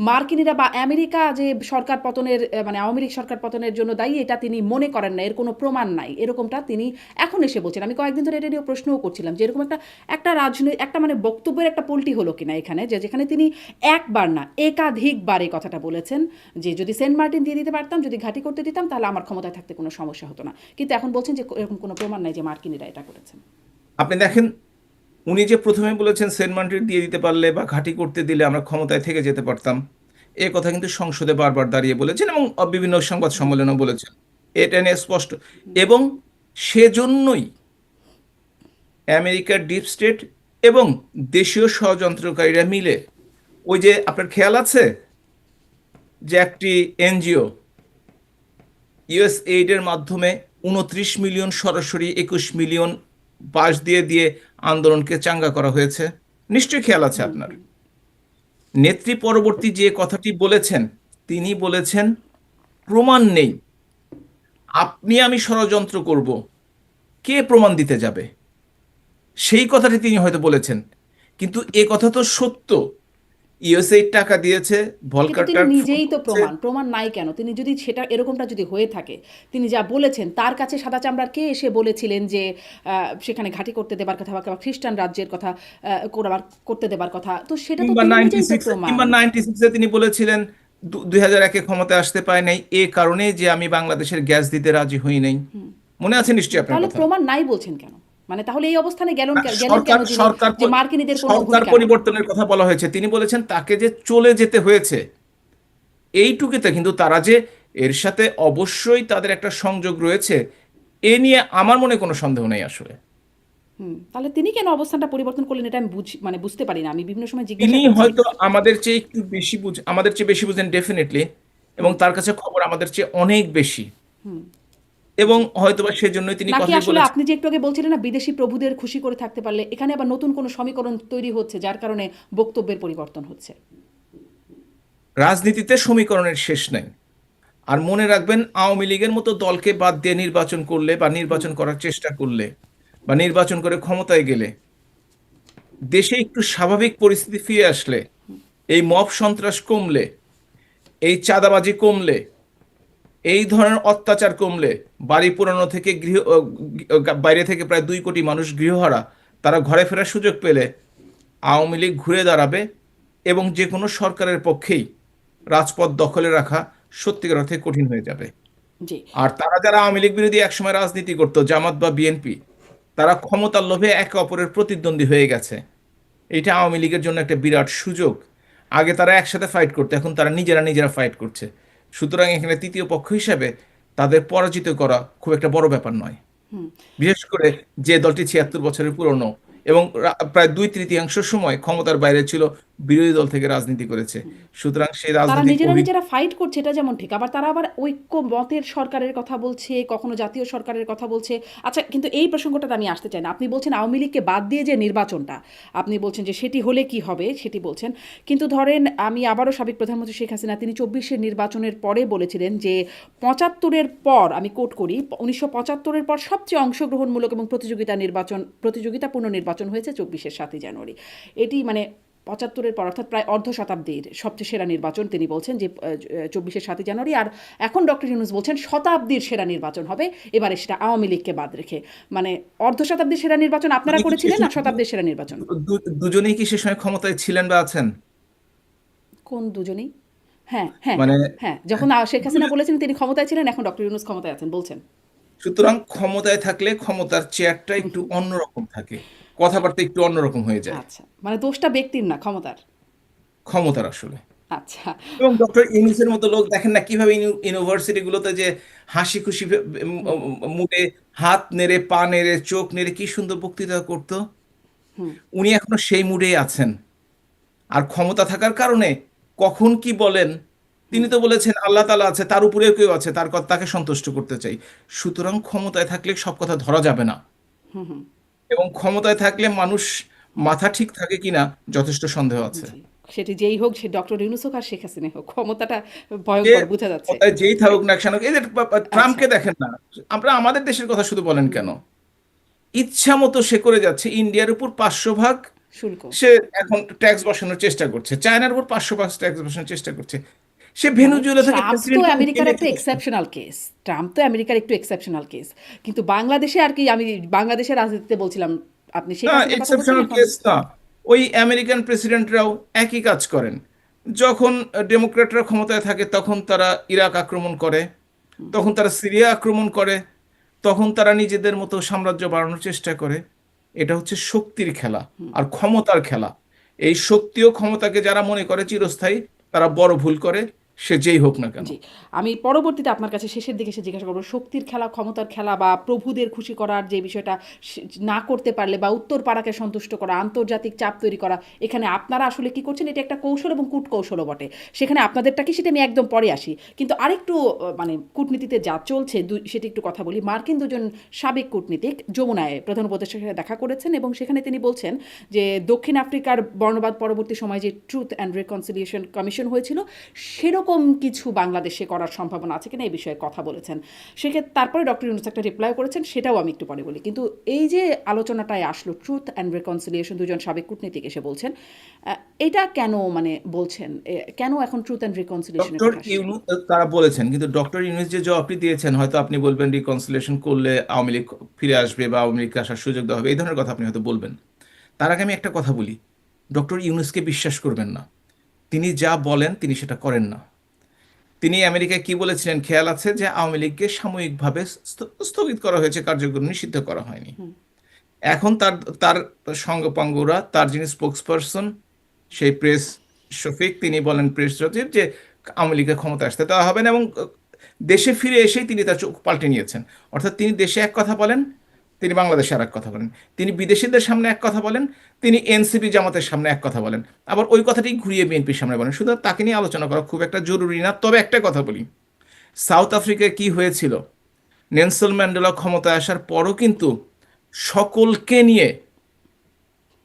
মার্কিনিরা বা আমেরিকা যে সরকার পতনের মানে আওয়ামী লীগ সরকার পতনের জন্য দায়ী, এটা তিনি মনে করেন না, এর কোনো প্রমাণ নাই। এরকমটা তিনি এখন এসে বলছেন। আমি কয়েকদিন ধরে এটা নিয়ে প্রশ্নও করছিলাম যে এরকম একটা রাজনৈতিক একটা মানে বক্তব্যের একটা পল্টি হলো কিনা এখানে, যে যেখানে তিনি একবার না একাধিকবার এই কথাটা বলেছেন যে যদি সেন্ট মার্টিন দিয়ে দিতে পারতাম, যদি ঘাঁটি করতে দিতাম, তাহলে আমার ক্ষমতায় থাকতে কোনো সমস্যা হতো না। কিন্তু এখন বলছেন যে এরকম কোনো প্রমাণ নাই যে মার্কিনিরা এটা করেছেন। আপনি দেখেন, উনি যে প্রথমে বলেছেন সেন্ট মার্টিন দিয়ে দিতে পারলে বা ঘাঁটি করতে দিলে আমরা ক্ষমতায় থেকে যেতে পারতাম, এ কথা কিন্তু সংসদে বারবার দাঁড়িয়ে বলেছেন এবং বিভিন্ন সংবাদ সম্মেলনেও বলেছেন, এটা নিয়ে স্পষ্ট। এবং সেজন্যই আমেরিকার ডিপ স্টেট এবং দেশীয় ষড়যন্ত্রকারীরা মিলে, ওই যে আপনার খেয়াল আছে যে একটি এনজিও ইউএস এইডের মাধ্যমে 29 মিলিয়ন সরাসরি, 21 মিলিয়ন পাশ দিয়ে দিয়ে আন্দোলনকে চাঙ্গা করা হয়েছে, নিশ্চয়ই খেয়াল আছে আপনার। নেত্রী পরবর্তী যে কথাটি বলেছেন, তিনি বলেছেন প্রমাণ নেই, আপনি আমি ষড়যন্ত্র করব, কে প্রমাণ দিতে যাবে? সেই কথাটি তিনি হয়তো বলেছেন, কিন্তু এ কথা তো সত্য। ইউএসএ টাকা দিয়েছে, কিন্তু ভলকার তিনি টার্ক ফোন নিজেই তো করেছে। প্রমাণ নাই কেন? তিনি যদি সেটা এরকমটা যদি হয়ে থাকে, তিনি যা বলেছেন তার কাছে সাদা চামড়ার কে এসে বলেছিলেন যে সেখানে ঘাঁটি করতে দেবার কথা বা খ্রিস্টান রাজ্যের কথা করতে দেবার কথা, তো সেটা তো কিংবা তিনি নাইনটি নিজেই তো সিক্স প্রমাণ। কিংবা 96-এ তিনি বলেছিলেন 2001-এ ক্ষমতায় আসতে পারে নাই এ কারণে যে আমি বাংলাদেশের গ্যাস দিতে রাজি হই নাই। মনে আছে নিশ্চয়ই আপনার তাহলে কথা। প্রমাণ নাই বলছেন কেন? মানে তাহলে এই অবস্থানে না, গেলেন কেন সরকার যিনি, সরকার যে মার্কিনীদের কোনো সরকার ভূমিকা নাই? পরিবর্তনের কথা বলা হয়েছে, তিনি বলেছেন তাকে যে চলে যেতে হয়েছে এইটুকুতে, কিন্তু তারা যে এর সাথে অবশ্যই তাদের একটা সংযোগ রয়েছে এ নিয়ে আমার মনে কোনো সন্দেহ নেই আসলে। তাহলে তিনি কেন অবস্থানটা পরিবর্তন করলেন, এটা আমি মানে বুঝতে পারি না। আমি বিভিন্ন সময় তিনি জিজ্ঞাসা করছি। হয়তো আমাদের চেয়ে বেশি বুঝেন ডেফিনেটলি, এবং তার কাছে খবর আমাদের চেয়ে অনেক বেশি, এবং হয়তোবা সেজন্যই তিনি নাকি কথাই আসলে বলেছেন। আপনি যে একটু আগে বলছিলেন না, বিদেশি প্রভুদের খুশি করে থাকতে পারলে এখানে আবার নতুন কোনো সমীকরণ তৈরি হচ্ছে যার কারণে বক্তব্যের পরিবর্তন হচ্ছে? রাজনীতিতে সমীকরণের শেষ নাই। আর মনে রাখবেন, আওয়ামী লীগের মতো দলকে বাদ দিয়ে নির্বাচন করলে বা নির্বাচন করার চেষ্টা করলে বা নির্বাচন করে ক্ষমতায় গেলে, দেশে একটু স্বাভাবিক পরিস্থিতি ফিরে আসলে, এই মব সন্ত্রাস কমলে, এই চাঁদাবাজি কমলে, এই ধরনের অত্যাচার কমলে, বাড়ি পোড়ানো থেকে বাইরে থেকে প্রায় 2 কোটি মানুষ গৃহহারা, তারা ঘরে ফেরার সুযোগ পেলে আওয়ামী লীগ ঘুরে দাঁড়াবে এবং যে কোনো সরকারের পক্ষেই রাজপথ দখলে রাখা সত্যিকার অর্থে কঠিন হয়ে যাবে। জি। আর তারা যারা আওয়ামী লীগ বিরোধী একসময় রাজনীতি করতো, জামাত বা বিএনপি, তারা ক্ষমতার লোভে একে অপরের প্রতিদ্বন্দ্বী হয়ে গেছে। এটা আওয়ামী লীগের জন্য একটা বিরাট সুযোগ। আগে তারা একসাথে ফাইট করতো, এখন তারা নিজেরা নিজেরা ফাইট করছে। সুতরাং এখানে তৃতীয় পক্ষ হিসেবে তাদের পরাজিত করা খুব একটা বড় ব্যাপার নয়, বিশেষ করে যে দলটি 76 বছরের পুরনো এবং প্রায় 2/3 সময় ক্ষমতার বাইরে ছিল, বিরোধী দল থেকে রাজনীতি করেছে। সুতরাং সেই তারা রাজনৈতিক নিজেরা নিজেরা ফাইট করছে, এটা যেমন ঠিক, আবার তারা আবার ঐক্য মতের সরকারের কথা বলছে, কখনো জাতীয় সরকারের কথা বলছে। আচ্ছা, কিন্তু এই প্রসঙ্গটাতে আমি আসতে চাই না। আপনি বলছেন আওয়ামী লীগকে বাদ দিয়ে যে নির্বাচনটা, আপনি বলছেন যে সেটি হলে কি হবে সেটি বলছেন, কিন্তু ধরেন আমি আবারও সাবেক প্রধানমন্ত্রী শেখ হাসিনা তিনি 24-এর নির্বাচনের পরে বলেছিলেন যে 75-এর পর, আমি কোট করি, 1975-এর পর সবচেয়ে অংশগ্রহণমূলক এবং প্রতিযোগিতাপূর্ণ নির্বাচন হয়েছে 24-এর 7ই জানুয়ারি। এটি মানে 75-এর পর, অর্থাৎ প্রায় অর্ধ শতাব্দীর সবচেয়ে সেরা নির্বাচন তিনি বলছেন যে 24-এর 7ই জানুয়ারি। আর এখন ডক্টর ইউনূস বলছেন শতাব্দীর সেরা নির্বাচন হবে এবারে, সেটা আওয়ামী লীগকে বাদ রেখে। মানে অর্ধ শতাব্দীর সেরা নির্বাচন আপনারা উনি কি করেছিলেন আর শতাব্দীর সেরা নির্বাচন দুজনেই কি সে সময় ক্ষমতায় ছিলেন বা আছেন? কোন দুজনেই? হ্যাঁ, হ্যাঁ, মানে হ্যাঁ, যখন শেখ হাসিনা বলেছেন তিনি ক্ষমতায় ছিলেন, এখন ডক্টর ইউনূস ক্ষমতায় আছেন বলছেন। সুতরাং ক্ষমতায় থাকলে ক্ষমতার চেয়ারটা একটু অন্যরকম থাকে, কথাবার্তা একটু অন্যরখুম হয়ে যায়। আচ্ছা, মানে দোষটা ব্যক্তির না, ক্ষমতার। ক্ষমতার আসলে। আচ্ছা। এবং ডক্টর ইউনূসের মতো লোক দেখেন না কিভাবে ইউনিভার্সিটি গুলোতে যে হাসি খুশি মুখে হাত নেড়ে পা নেড়ে চোখ নেড়ে কি সুন্দর বক্তৃতা করতো। উনি এখনো সেই মুডেই আছেন। আর ক্ষমতা থাকার কারণে কখন কি বলেন, তিনি তো বলেছেন আল্লাহ তাআলা আছে, তার উপরেও কেউ আছে, তাকে সন্তুষ্ট করতে চাই। সুতরাং ক্ষমতায় থাকলে সব কথা ধরা যাবে না, এবং ক্ষমতায় থাকলে মানুষ মাথা ঠিক থাকে কিনা যথেষ্ট সন্দেহ আছে। জি, সেটি যেই হোক, সে ডক্টর ইউনূস হোক আর শেখ হাসিনা হোক, ক্ষমতাটা যে ভয়ঙ্কর বোঝা যাচ্ছে। ক্ষমতায় যেই থাকুক না কেন, এই যে আচ্ছা। ট্রাম্পকে দেখেন না, আমরা আমাদের দেশের কথা শুধু বলেন কেন, ইচ্ছা মতো সে করে যাচ্ছে। ইন্ডিয়ার উপর 500 ভাগ শুল্ক। সে এখন ট্যাক্স বসানোর চেষ্টা করছে, চায়নার উপর 500 ভাগ ট্যাক্স বসানোর চেষ্টা করছে। সে মানে ভেনেজুয়েলা থেকে ট্রাম্প তো প্রেসিডেন্ট আমেরিকার একটা এক্সেপশনাল কেস। ট্রাম্প তো আমেরিকার একটু এক্সেপশনাল কেস। কিন্তু বাংলাদেশে আর কি, আমি বাংলাদেশের রাজনীতিতে বলছিলাম, আপনি শেখ না, হাসিনার কথা বলছেন এক্সেপশনাল এখন। কেস না। ওই আমেরিকান প্রেসিডেন্টরাও একই কাজ করেন। যখন ডেমোক্র্যাটরা ক্ষমতায় থাকে তখন তারা ইরাক আক্রমণ করে, তখন তারা সিরিয়া আক্রমণ করে, তখন তারা নিজেদের মতো সাম্রাজ্য বাড়ানোর চেষ্টা করে। এটা হচ্ছে শক্তির খেলা আর ক্ষমতার খেলা। এই শক্তি ও ক্ষমতাকে যারা মনে করে চিরস্থায়ী, তারা বড় ভুল করে। সে যেই হোক না কেন। জি, আমি পরবর্তীতে আপনার কাছে শেষের দিকে এসে জিজ্ঞাসা করব, শক্তির খেলা, ক্ষমতার খেলা বা প্রভুদের খুশি করার যে বিষয়টা না করতে পারলে বা উত্তর পাড়াকে সন্তুষ্ট করা, আন্তর্জাতিক চাপ তৈরি করা, এখানে আপনারা আসলে কি করছেন? এটা একটা কৌশল এবং কূটকৌশলও বটে। সেখানে আপনাদেরটা কি, সেটা আমি একদম পরে আসি। কিন্তু আরেকটু মানে কূটনীতিতে যা চলছে সেটি একটু কথা বলি। মার্কিন দুজন সাবেক কূটনীতিক যমুনায় প্রধান উপদেষ্টার সাথে দেখা করেছেন এবং সেখানে তিনি বলছেন যে দক্ষিণ আফ্রিকার বর্ণবাদ পরবর্তী সময়ে যে ট্রুথ অ্যান্ড রিকনসিলিয়েশন কমিশন হয়েছিল, সেরকম কিছু বাংলাদেশে করার সম্ভাবনা আছে কিনা এই বিষয়ে কথা বলেছেন। সেক্ষেত্রে তারপরে ডক্টর ইউনূস একটা রিপ্লাই করেছেন, সেটাও আমি একটু পরে বলি। কিন্তু এই যে আলোচনাটায় আসলো ট্রুথ অ্যান্ড রিকনসিলিয়েশন, দুজন সাবেক কূটনীতিক এসে বলছেন, এটা কেন মানে বলছেন, কেন এখন ট্রুথ অ্যান্ড রিকনসিলিয়েশনের ডক্টর কথা আসছে? ইউনূস তারা বলেছেন, কিন্তু ডক্টর ইউনূস যে জবাবটি দিয়েছেন, হয়তো আপনি বলবেন রিকনসিলিয়েশন করলে আওয়ামী লীগ ফিরে আসবে বা আওয়ামী লীগকে আসার সুযোগ দেওয়া হবে, এই ধরনের কথা আপনি হয়তো বলবেন। তার আগে আমি একটা কথা বলি, ডক্টর ইউনূসকে বিশ্বাস করবেন না। তিনি যা বলেন তিনি সেটা করেন না। তিনি আমেরিকায় কি বলেছিলেন খেয়াল আছে? যে আওয়ামী লীগকে সাময়িকভাবে স্থগিত করা হয়েছে, কার্যক্রম নিষিদ্ধ করা হয়নি। এখন তার তার সঙ্গপাঙ্গরা, তার যিনি স্পোকসপারসন, সেই প্রেস শফিক, তিনি বলেন, প্রেস সচিব, যে আওয়ামী লীগের ক্ষমতা আসতে দেওয়া হবে না, এবং দেশে ফিরে এসেই তিনি তার চোখ পাল্টে নিয়েছেন। অর্থাৎ তিনি দেশে এক কথা বলেন, তিনি বাংলাদেশে আর এক কথা বলেন। তিনি বিদেশিদের সামনে এক কথা বলেন, তিনি এনসিপি জামাতের সামনে এক কথা বলেন, আবার ওই কথাটি ঘুরিয়ে বিএনপির সামনে বলেন। সুতরাং তাকে নিয়ে আলোচনা করা খুব একটা জরুরি না। তবে একটা কথা বলি, সাউথ আফ্রিকায় কি হয়েছিল, নেলসন ম্যান্ডেলা ক্ষমতায় আসার পরও কিন্তু সকলকে নিয়ে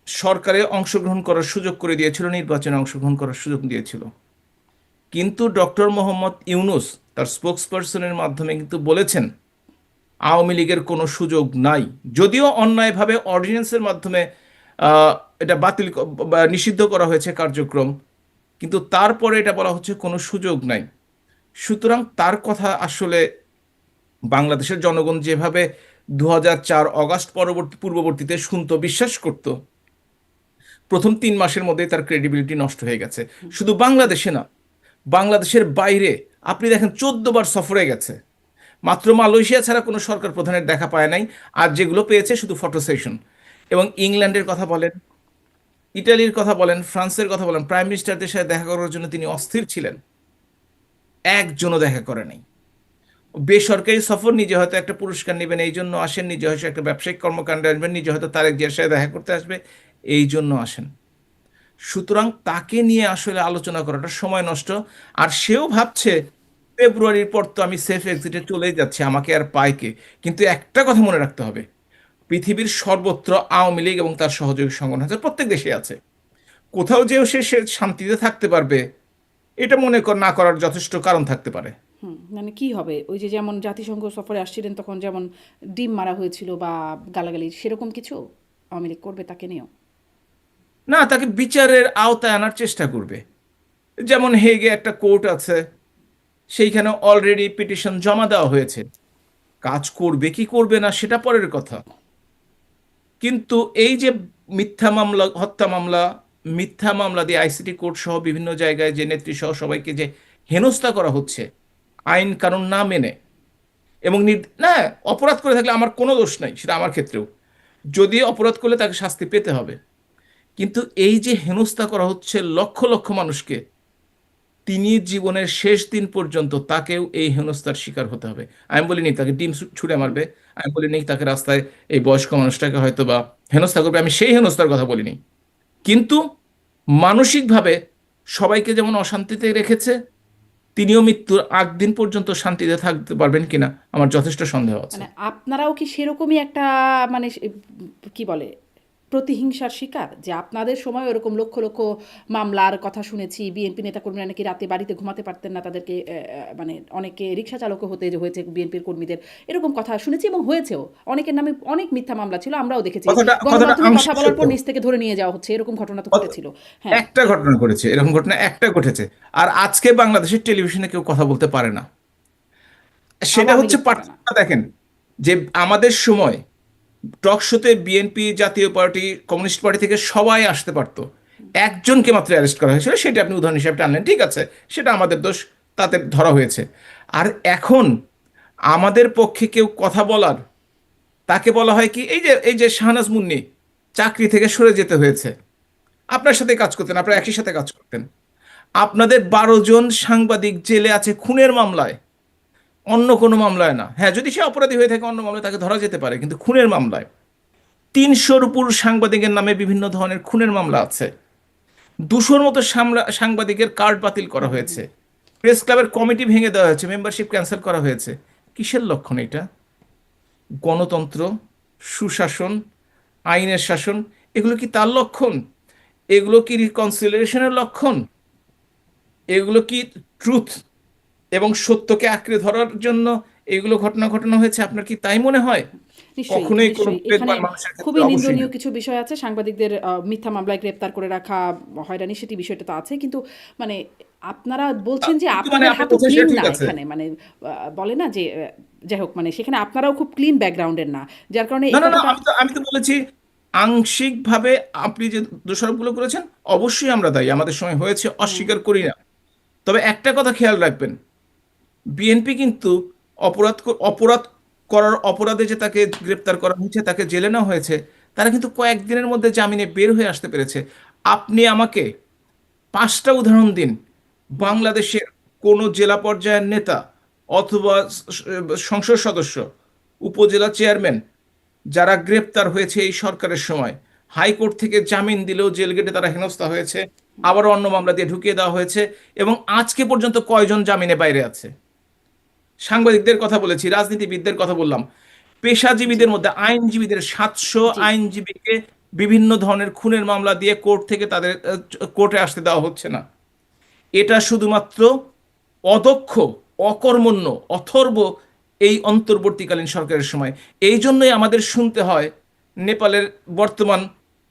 সরকারে অংশগ্রহণ করার সুযোগ করে দিয়েছিল, নির্বাচনে অংশগ্রহণ করার সুযোগ দিয়েছিল। কিন্তু ডক্টর মোহাম্মদ ইউনূস তার স্পোকসপারসনের মাধ্যমে কিন্তু বলেছেন আওয়ামী লীগের কোনো সুযোগ নাই। যদিও অন্যায়ভাবে অর্ডিন্যান্সের মাধ্যমে এটা বাতিল বা নিষিদ্ধ করা হয়েছে কার্যক্রম, কিন্তু তারপরে এটা বলা হচ্ছে কোনো সুযোগ নাই। সুতরাং তার কথা আসলে বাংলাদেশের জনগণ যেভাবে 2004 অগাস্ট পূর্ববর্তীতে শুনতো, বিশ্বাস করত, প্রথম 3 মাসের মধ্যেই তার ক্রেডিবিলিটি নষ্ট হয়ে গেছে। শুধু বাংলাদেশে না, বাংলাদেশের বাইরে আপনি দেখেন 14 বার সফরে গেছে, মাত্র মালয়েশিয়া ছাড়া কোনো সরকার প্রধানের দেখা পায় নাই। আর যেগুলো পেয়েছে শুধু ফটো সেশন। এবং ইংল্যান্ডের কথা বলেন, ইটালির কথা বলেন, ফ্রান্সের কথা বলেন, প্রাইম মিনিস্টারদের সাথে দেখা করার জন্য তিনি অস্থির ছিলেন, একজনও দেখা করে নাই। বেসরকারি সফর, নিজে হয়তো একটা পুরস্কার নেবেন এই জন্য আসেন, নিজে হয়তো একটা ব্যবসায়িক কর্মকাণ্ডে আসবেন, নিজে হয়তো তারেক জিয়ার সাথে দেখা করতে আসবে, এই জন্য আসেন। সুতরাং তাকে নিয়ে আসলে আলোচনা করাটা সময় নষ্ট। আর সেও ভাবছে ফেব্রুয়ারির পর তো আমি সেফ এক্সিটে চলেই যাচ্ছি, আমাকে আর পায় কে। কিন্তু একটা কথা মনে রাখতে হবে, পৃথিবীর সর্বত্র আওয়ামী লীগ এবং তার সহযোগী সংগঠন আছে, প্রত্যেক দেশে আছে। কোথাও যেও সে শান্তিতে থাকতে পারবে, এটা মনে না করার যথেষ্ট কারণ থাকতে পারে। মানে কি হবে, ওই যে যেমন জাতিসংঘ সফরে আসছিলেন তখন যেমন ডিম মারা হয়েছিল বা গালাগালি, সেরকম কিছু আওয়ামী লীগ করবে তাকে নিয়েও? না, তাকে বিচারের আওতায় আনার চেষ্টা করবে। যেমন হেগে একটা কোর্ট আছে, সেইখানে অলরেডি পিটিশন জমা দেওয়া হয়েছে। কাজ করবে কি করবে না সেটা পরের কথা, কিন্তু এই যে মিথ্যা মামলা, হত্যা মামলা, মিথ্যা মামলা দিয়ে আইসিটি কোর্ট সহ বিভিন্ন জায়গায় যে নেত্রী সহ সবাইকে যে হেনস্থা করা হচ্ছে আইন কানুন না মেনে, এবং না, অপরাধ করে থাকলে আমার কোনো দোষ নাই, সেটা আমার ক্ষেত্রেও, যদি অপরাধ করলে তাকে শাস্তি পেতে হবে। কিন্তু এই যে হেনস্থা করা হচ্ছে লক্ষ লক্ষ মানুষকে, তিনি জীবনের শেষ দিন পর্যন্ত তাকেও এই হেনস্থার শিকার হতে হবে। আমি বলিনি তাকে ডিম ছুঁড়ে মারবে, আমি বলিনি তাকে রাস্তায় এই বয়স্ক মানুষটাকে হয়তো বা হেনস্থা করবে, আমি সেই হেনস্থার কথা বলিনি। কিন্তু মানসিকভাবে সবাইকে যেমন অশান্তিতে রেখেছে, তিনিও মৃত্যুর আগ দিন পর্যন্ত শান্তিতে থাকতে পারবেন কিনা আমার যথেষ্ট সন্দেহ আছে। মানে আপনারাও কি সেরকমই একটা মানে কি বলে প্রতিহিংসার শিকার, যে আপনাদের সময় ওরকম লক্ষ লক্ষ মামলার কথা শুনেছি, বিএনপি নেতাকর্মীরা নাকি রাতে বাড়িতে ঘুমাতে পারতেন না, তাদেরকে মানে অনেকে রিক্সা চালকও হতে হয়েছে বিএনপির কর্মীদের, এরকম কথা শুনেছি এবং হয়েছেও। অনেকের নামে অনেক মিথ্যা মামলা ছিল, আমরাও দেখেছি, কথাটা কথাটা গণমাধ্যমে কথা আংশিক বলার সত্য। পর নিচ থেকে ধরে নিয়ে যাওয়া হচ্ছে, এরকম ঘটনা তো ঘটেছিল। হ্যাঁ, একটা ঘটনা ঘটেছে, এরকম ঘটনা একটা ঘটেছে। আর আজকে বাংলাদেশের টেলিভিশনে কেউ কথা বলতে পারে না, সেটা আওয়ামী হচ্ছে লীগ পারে না। পার্থক্য। দেখেন যে আমাদের সময় টক শোতে বিএনপি, জাতীয় পার্টি, কমিউনিস্ট পার্টি থেকে সবাই আসতে পারতো, একজনকে মাত্র অ্যারেস্ট করা হয়েছিল, সেটা আপনি উদাহরণ হিসেবে টানলেন, ঠিক আছে, সেটা আমাদের দোষ, তাতে ধরা হয়েছে। আর এখন আমাদের পক্ষে কেউ কথা বলার, তাকে বলা হয় কি, এই যে শাহনাজ মুন্নি চাকরি থেকে সরে যেতে হয়েছে, আপনার সাথে কাজ করতেন, আপনারা একই সাথে কাজ করতেন, আপনাদের 12 জন সাংবাদিক জেলে আছে খুনের মামলায়, অন্য কোনো মামলায় না। হ্যাঁ, যদি সে অপরাধী হয়ে থাকে অন্য মামলায় তাকে ধরা যেতে পারে, কিন্তু খুনের মামলায় 300-র উপর সাংবাদিকের নামে বিভিন্ন ধরনের খুনের মামলা আছে। 200-র মতো সাংবাদিকের কার্ড বাতিল করা হয়েছে, প্রেস ক্লাবের কমিটি ভেঙে দেওয়া হয়েছে, মেম্বারশিপ ক্যান্সেল করা হয়েছে। কিসের লক্ষণ এটা? গণতন্ত্র, সুশাসন, আইনের শাসন, এগুলো কি তার লক্ষণ? এগুলো কি রিকনসিলিয়েশনের লক্ষণ? এগুলো কি ট্রুথ এবং সত্যকে আঁকড়ে ধরার জন্য এগুলো ঘটনা ঘটানো হয়েছে? আপনার কি তাই মনে হয়? নিশ্চয়ই, কখনোই কোনো নিশ্চয়ই। এখানে বিবেকবান মানুষের ক্ষেত্রে খুবই অবশ্যই না। নিন্দনীয় কিছু বিষয় আছে। সাংবাদিকদের মিথ্যা মামলায় গ্রেপ্তার করে রাখা, হয়রানি, সেটি বিষয়টা তো আছে। কিন্তু মানে আপনারা বলছেন যে কিন্তু মানে আপনাদের আপনি হাতও বলছেন ক্লিন সেটা ঠিক না আছে। এখানে। মানে বলে না যে যাই হোক, মানে সেখানে আপনারাও খুব ক্লিন ব্যাকগ্রাউন্ডের না। যার কারণে না এই না না, কথাটা আমি তো বলেছি আংশিকভাবে আপনি যে দোষারোপগুলো করেছেন অবশ্যই আমরা দায়ী, আমাদের সময় হয়েছে, হুম, অস্বীকার করি না। তবে একটা কথা খেয়াল রাখবেন, বিএনপি কিন্তু অপরাধ করার অপরাধে যে তাকে গ্রেপ্তার করা হয়েছে, তাকে জেলে নেওয়া হয়েছে, তারা কিন্তু কয়েকদিনের মধ্যে জামিনে বের হয়ে আসতে পেরেছে। আপনি আমাকে 5টা উদাহরণ দিন হুম, বাংলাদেশের কোনো জেলা পর্যায়ের নেতা অথবা সংসদ সদস্য, উপজেলা চেয়ারম্যান যারা গ্রেপ্তার হয়েছে এই সরকারের সময়, হাইকোর্ট থেকে জামিন দিলেও জেল গেটে তারা হেনস্থা হয়েছে, আবারও অন্য মামলা দিয়ে ঢুকিয়ে দেওয়া হয়েছে, এবং আজকে পর্যন্ত কয়জন জামিনে বাইরে আছে? সাংবাদিকদের কথা বলেছি, রাজনীতিবিদদের কথা বললাম, জি, পেশাজীবীদের মধ্যে আইনজীবীদের 700 জি, আইনজীবীকে বিভিন্ন ধরনের খুনের মামলা দিয়ে কোর্ট থেকে তাদের কোর্টে আসতে দেওয়া হচ্ছে না। এটা শুধুমাত্র অদক্ষ, অকর্মণ্য, অথর্ব এই অন্তর্বর্তীকালীন সরকারের সময়। এই জন্যই আমাদের শুনতে হয় নেপালের বর্তমান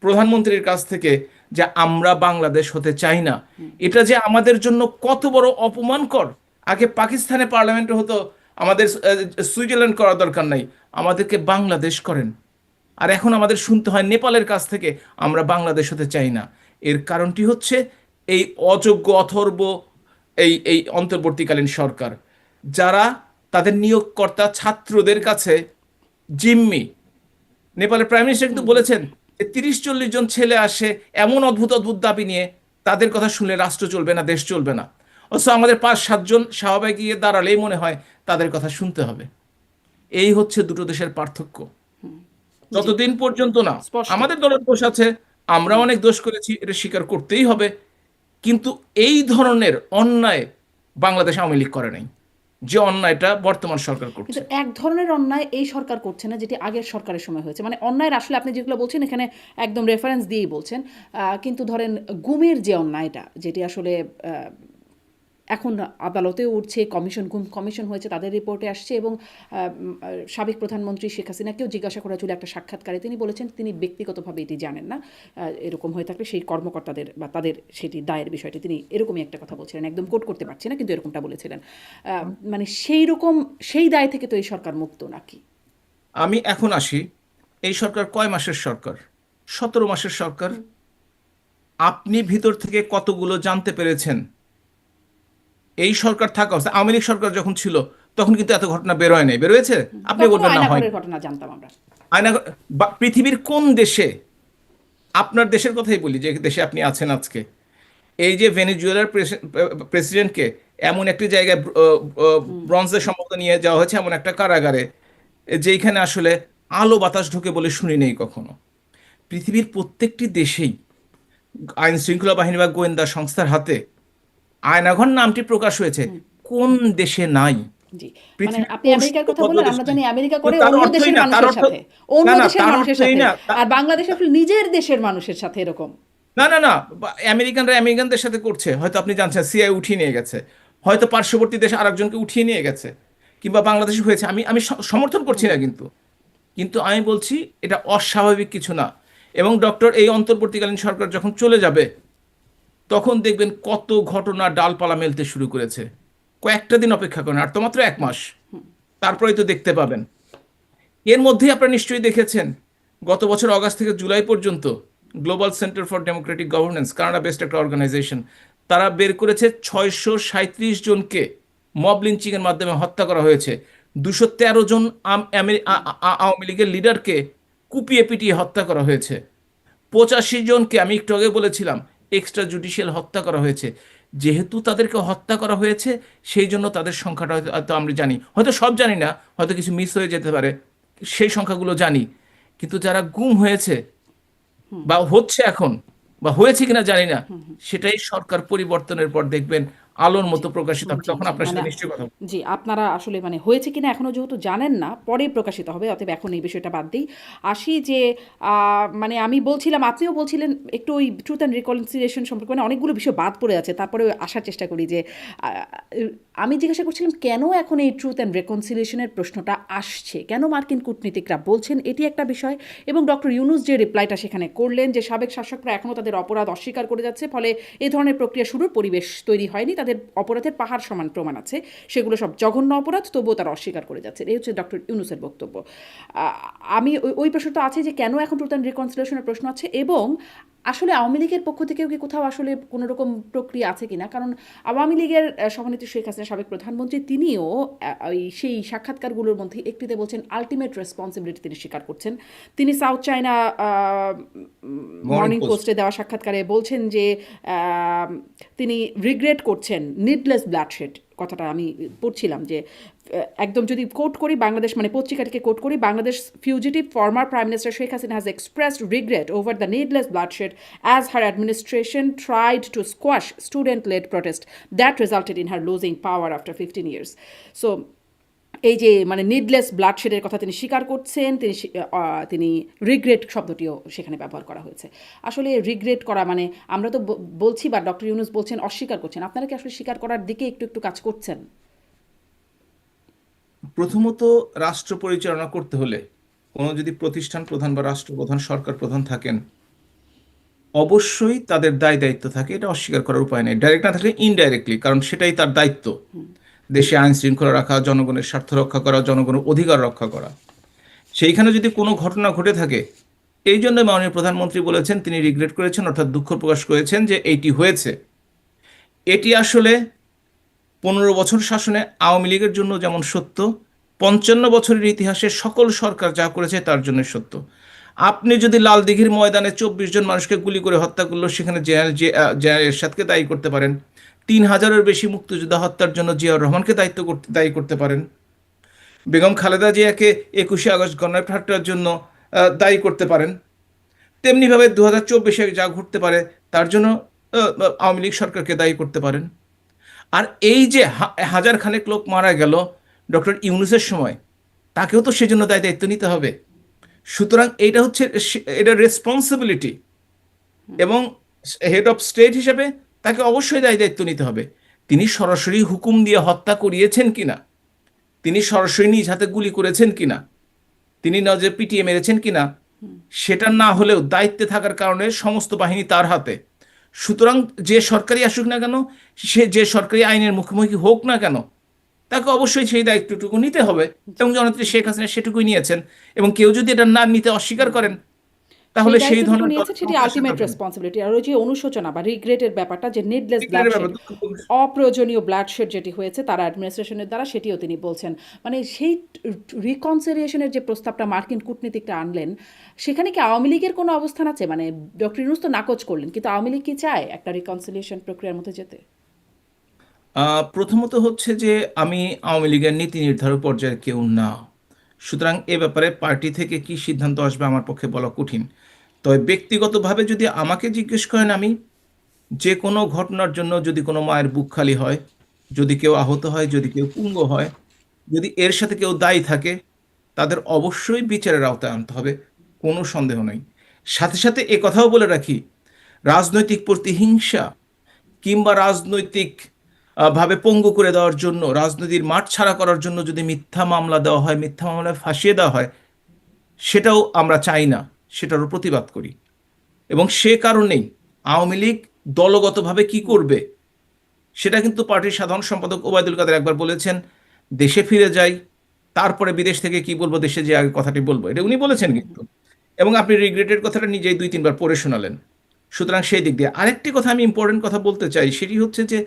প্রধানমন্ত্রীর কাছ থেকে যে আমরা বাংলাদেশ হতে চাই না। হুম, এটা যে আমাদের জন্য কত বড় অপমানকর! আগে পাকিস্তানে পার্লামেন্টে হতো, আমাদের সুইজারল্যান্ড করা দরকার নাই, আমাদেরকে বাংলাদেশ করেন। আর এখন আমাদের শুনতে হয় নেপালের কাছ থেকে আমরা বাংলাদেশ হতে চাই না। এর কারণটি হচ্ছে এই অযোগ্য, অথর্ব এই এই অন্তর্বর্তীকালীন সরকার, যারা তাদের নিয়োগকর্তা ছাত্রদের কাছে জিম্মি। নেপালের প্রাইম মিনিস্টার হুম, কিন্তু হুম। বলেছেন যে 30-40 জন ছেলে আসে এমন অদ্ভুত অদ্ভুত দাবি নিয়ে, তাদের কথা শুনলে রাষ্ট্র চলবে না, দেশ চলবে না। অথচ আমাদের 5-7 জন শাহবাগে গিয়ে দাঁড়ালেই মনে হয় তাদের কথা শুনতে হবে। এই হচ্ছে দুটো দেশের পার্থক্য। জি, যতদিন পর্যন্ত না স্পষ্ট। আমাদের দলের দোষ আছে, আমরা হুম। অনেক দোষ করেছি, এটা স্বীকার করতেই হবে, কিন্তু এই ধরনের অন্যায় বাংলাদেশ আওয়ামী লীগ করে নাই, যে অন্যায়টা বর্তমান সরকার কিন্তু করছে। এক ধরনের অন্যায় এই সরকার করছে না, যেটি আগের সরকারের সময় হয়েছে। মানে অন্যায়ের আসলে আপনি যেগুলো বলছেন এখানে একদম রেফারেন্স দিয়েই বলছেন। কিন্তু ধরেন গুমের যে অন্যায়টা, যেটি আসলে এখন আদালতেও উঠছে, গুম কমিশন হয়েছে, তাদের রিপোর্টে আসছে, এবং সাবেক প্রধানমন্ত্রী শেখ হাসিনাকেও জিজ্ঞাসা করা ছিল একটা সাক্ষাৎকারে, তিনি বলেছেন তিনি ব্যক্তিগতভাবে এটি জানেন না। এরকম হয়ে থাকলে সেই কর্মকর্তাদের বা তাদের সেটি দায়ের বিষয়টি, তিনি এরকমই একটা কথা বলছিলেন, একদম কোট করতে পারছি না কিন্তু এরকমটা বলেছিলেন। মানে সেই রকম, সেই দায় থেকে তো এই সরকার মুক্ত নাকি? আমি এখন আসি, এই সরকার কয় মাসের সরকার? 17 মাসের সরকার। আপনি ভিতর থেকে কতগুলো জানতে পেরেছেন? এই সরকার থাকা অবস্থা, আওয়ামী লীগ সরকার যখন ছিল তখন কিন্তু এত ঘটনা বের হয় নাই, বের হয়েছে? আপনি তখনও বলবেন না হয়। আয়নাঘরের ঘটনা জানতাম আমরা। আয়না, পৃথিবীর কোন দেশে, আপনার দেশের কথাই বলি যে দেশে আপনি আছেন আজকে, এই যে ভেনেজুয়েলার প্রেসিডেন্টকে এমন একটি জায়গায় ব্রঞ্জের সম্ভবত নিয়ে যাওয়া হয়েছে, এমন একটা কারাগারে যেখানে আসলে আলো বাতাস ঢোকে বলে শুনি নেই কখনো। পৃথিবীর প্রত্যেকটি দেশেই আইন শৃঙ্খলা বাহিনী বা গোয়েন্দা সংস্থার হাতে আয়নাঘর নামটি প্রকাশ হয়েছে, কোন দেশে নাই? জি, মানে পৃথিবীর আপনি কোন আমেরিকার কথা সীমাবদ্ধ বললেন, দেশ আমরা নেই? জানি আমেরিকা তো করে তার অন্য অর্থই দেশের না, তার মানুষের অর্থ, সাথে, অন্য না না, দেশের তার মানুষের অর্থই সাথে। না, আর বাংলাদেশ আসলে নিজের দেশের মানুষের সাথে এরকম। না না না, আমেরিকানরা আমেরিকানদের সাথে করছে, হয়তো আপনি জানছেন সিআই উঠিয়ে নিয়ে গেছে, হয়তো পার্শ্ববর্তী দেশে আরেকজনকে উঠিয়ে নিয়ে গেছে, কিংবা বাংলাদেশে হয়েছে। আমি আমি সমর্থন করছি না, কিন্তু কিন্তু আমি বলছি এটা অস্বাভাবিক কিছু না। এবং ডক্টর এই অন্তর্বর্তীকালীন সরকার যখন চলে যাবে তখন দেখবেন কত ঘটনা ডালপালা মেলতে শুরু করেছে। কয়েকটা দিন অপেক্ষা করেন, আর তো মাত্র 1 মাস, তারপরেই তো দেখতে পাবেন। এর মধ্যেই আপনারা নিশ্চয়ই দেখেছেন, গত বছর অগাস্ট থেকে জুলাই পর্যন্ত global centre for Democratic governance, Canada based একটা অর্গানাইজেশন, তারা বের করেছে 637 জনকে মব লিঞ্চিং এর মাধ্যমে হত্যা করা হয়েছে। 213 জন আওয়ামী লীগের লিডারকে কুপিয়ে পিটিয়ে হত্যা করা হয়েছে। 85 জনকে আমি একটু আগে বলেছিলাম এক্সট্রা জুডিশিয়াল হত্যা করা হয়েছে। যেহেতু তাদেরকে হত্যা করা হয়েছে সেই জন্য তাদের সংখ্যাটা হয়তো হয়তো আমরা জানি, হয়তো সব জানি না, হয়তো কিছু মিস হয়ে যেতে পারে, সেই সংখ্যাগুলো জানি। কিন্তু যারা গুম হয়েছে বা হচ্ছে এখন, বা হয়েছে কিনা জানি না, সেটাই সরকার পরিবর্তনের পর দেখবেন আলোর জি, মতো প্রকাশিত হবে, জি, তখন জি। আপনার মানে সাথে নিশ্চয়ই কথা বলবো। জি, আপনারা আসলে মানে হয়েছে কিনা এখনো যেহেতু জানেন না, পরে প্রকাশিত হবে। অতএব এখন এই বিষয়টা বাদ দেই। আসি যে মানে আমি বলছিলাম, আপনিও বলছিলেন একটু ওই ট্রুথ অ্যান্ড রিকনসিলিয়েশন সম্পর্কে মানে অনেকগুলো বিষয় বাদ পড়ে আছে। তারপরেও আসার চেষ্টা করি যে আমি জিজ্ঞাসা করছিলাম কেন এখন এই ট্রুথ অ্যান্ড রিকনসিলিয়েশনের প্রশ্নটা আসছে? কেন মার্কিন কূটনীতিকরা বলছেন এটি একটা বিষয় এবং ডক্টর ইউনূস যে রিপ্লাইটা সেখানে করলেন যে সাবেক শাসকরা এখনো তাদের অপরাধ অস্বীকার করে যাচ্ছে, ফলে এই ধরনের প্রক্রিয়া শুরুর পরিবেশ তৈরি হয়নি। তাদের অপরাধের পাহাড় সমান প্রমাণ আছে। সেগুলো সব জঘন্য অপরাধ, তবুও তারা অস্বীকার করে যাচ্ছে। এই হচ্ছে ডক্টর ইউনূসের বক্তব্য। আমি ওই প্রশ্নটা আছে যে কেন এখন ট্রুথ অ্যান্ড রিকনসিলিয়েশনের প্রশ্ন আছে এবং আসলে আওয়ামী লীগের পক্ষ থেকেও কি কোথাও আসলে কোনো রকম প্রক্রিয়া আছে কিনা? কারণ আওয়ামী লীগের সভানেত্রী শেখ হাসিনা, সাবেক প্রধানমন্ত্রী, তিনিও ওই সেই সাক্ষাৎকারগুলোর মধ্যে একটিতে বলছেন আলটিমেট রেসপন্সিবিলিটি তিনি স্বীকার করছেন। তিনি south China morning morning post. পোস্টে দেওয়া সাক্ষাৎকারে বলছেন যে তিনি রিগ্রেট করছেন নিডলেস ব্লাডশেড। কথাটা আমি পড়ছিলাম যে একদম যদি কোট করি, বাংলাদেশ মানে পত্রিকাটিকে কোট করি, Bangladesh fugitive former prime minister Sheikh Hasina has expressed regret over the needless bloodshed as her administration tried to squash student-led protest that resulted in her losing power after 15 years. So এই যে মানে নিডলেস ব্লাডশেডের কথা তিনি স্বীকার করছেন, তিনি রিগ্রেট শব্দটিও সেখানে ব্যবহার করা হয়েছে। আসলে রিগ্রেট করা মানে আমরা তো বলছি বা ডক্টর ইউনূস বলছেন অস্বীকার করছেন, আপনারা কি আসলে স্বীকার করার দিকে একটু একটু কাজ করছেন? প্রথমত, রাষ্ট্র পরিচালনা করতে হলে কোনো যদি প্রতিষ্ঠান প্রধান বা রাষ্ট্রপ্রধান সরকার প্রধান থাকেন, অবশ্যই তাদের দায় দায়িত্ব থাকে, এটা অস্বীকার করার উপায় নেই। ডাইরেক্ট না থাকলে ইনডাইরেক্টলি, কারণ সেটাই তার দায়িত্ব, দেশে আইন শৃঙ্খলা রাখা, জনগণের স্বার্থ রক্ষা করা, জনগণের অধিকার রক্ষা করা। সেইখানে যদি কোনো ঘটনা ঘটে থাকে, এই জন্য মাননীয় প্রধানমন্ত্রী বলেছেন, তিনি রিগ্রেট করেছেন, অর্থাৎ দুঃখ প্রকাশ করেছেন যে এইটি হয়েছে। এটি আসলে 15 বছর শাসনে আওয়ামী লীগের জন্য যেমন সত্য, 55 বছরের ইতিহাসে সকল সরকার যা করেছে তার জন্য সত্য। আপনি যদি লাল দিঘির ময়দানে 24 জন মানুষকে গুলি করে হত্যা করলো, সেখানে জেনারেল এরশাদকে দায়ী করতে পারেন। 3000-এর বেশি মুক্তিযোদ্ধা হত্যার জন্য জিয়াউর রহমানকে দায়ী করতে পারেন। বেগম খালেদা জিয়াকে 21শে আগস্ট গণহত্যার জন্য দায়ী করতে পারেন। তেমনিভাবে 2024-এ যা ঘটতে পারে তার জন্য আওয়ামী লীগ সরকারকে দায়ী করতে পারেন। আর এই যে হাজার খানেক লোক মারা গেল ডক্টর ইউনূসের সময়, তাকেও তো সেজন্য দায়িত্ব নিতে হবে। সুতরাং এইটা হচ্ছে এটা রেসপন্সিবিলিটি, এবং হেড অফ স্টেট হিসেবে তাকে অবশ্যই দায়িত্ব নিতে হবে। তিনি সরাসরি হুকুম দিয়ে হত্যা করিয়েছেন কিনা, তিনি সরাসরি নিজ হাতে গুলি করেছেন কিনা, তিনি নজরে পিটিয়ে মেরেছেন কিনা, সেটা না হলেও দায়িত্বে থাকার কারণে সমস্ত বাহিনী তার হাতে। সুতরাং যে সরকারি আসুক না কেন, সে যে সরকারি আইনের মুখোমুখি হোক না কেন, তাকে অবশ্যই সেই দায়িত্বটুকু নিতে হবে, এবং জননেত্রী শেখ হাসিনা সেটুকুই নিয়েছেন। এবং কেউ যদি এটা না নিতে অস্বীকার করেন, সেই তাহলে সেই দায়িত্বটুকু ধরনের নিয়েছে, সেটি তৎপরতার সাথে আলটিমেট রেসপন্সিবিলিটি। আর ওই যে অনুশোচনা বা রিগ্রেটের ব্যাপারটা, যে নিডলেস ব্লাডশেড, দুঃখ প্রকাশ। অপ্রয়োজনীয় ব্লাডশেড যেটি হয়েছে তার অ্যাডমিনিস্ট্রেশনের দ্বারা, সেটিও তিনি বলছেন। মানে সেই রিকনসিলিয়েশনের যে প্রস্তাবটা মার্কিন কূটনীতিকরা আনলেন, সেখানে কি আওয়ামী লীগের কোনো অবস্থান আছে? মানে ডক্টর ইউনূস তো নাকচ করলেন, কিন্তু আওয়ামী লীগ কি চায় একটা রিকনসিলিয়েশন প্রক্রিয়ার মধ্যে যেতে? প্রথমত হচ্ছে যে আমি আওয়ামী লীগের নীতি নির্ধারক পর্যায়ের কেউ না, সুতরাং এ ব্যাপারে পার্টি থেকে কি সিদ্ধান্ত আসবে আমার পক্ষে বলা কঠিন। তবে ব্যক্তিগতভাবে যদি আমাকে জিজ্ঞেস করেন, আমি যে কোনো ঘটনার জন্য যদি কোনো মায়ের বুক খালি হয়, যদি কেউ আহত হয়, যদি কেউ পঙ্গু হয়, যদি এর সাথে কেউ দায়ী থাকে, তাদের অবশ্যই বিচারের আওতায় আনতে হবে, কোনো সন্দেহ নেই। সাথে সাথে এ কথাও বলে রাখি, রাজনৈতিক প্রতিহিংসা কিংবা রাজনৈতিক ভাবে পঙ্গু করে দেওয়ার জন্য, রাজনীতির মাঠ ছাড়া করার জন্য যদি মিথ্যা মামলা দেওয়া হয়, মিথ্যা মামলায় ফাঁসিয়ে দেওয়া হয়, সেটাও আমরা চাই না, সেটারও প্রতিবাদ করি। এবং সে কারণেই আওয়ামী লীগ দলগতভাবে কি করবে, সেটা কিন্তু পার্টির সাধারণ সম্পাদক ওবায়দুল কাদের একবার বলেছেন, দেশে ফিরে যাই, তারপরে বিদেশ থেকে কি বলবো, দেশে যে আগে কথাটি বলবো, এটা উনি বলেছেন কিন্তু। এবং আপনি রিগ্রেটের কথাটা নিজেই 2-3 বার পড়ে শোনালেন। সুতরাং সেই দিক দিয়ে আরেকটি কথা আমি ইম্পর্টেন্ট কথা বলতে চাই, সেটি হচ্ছে যে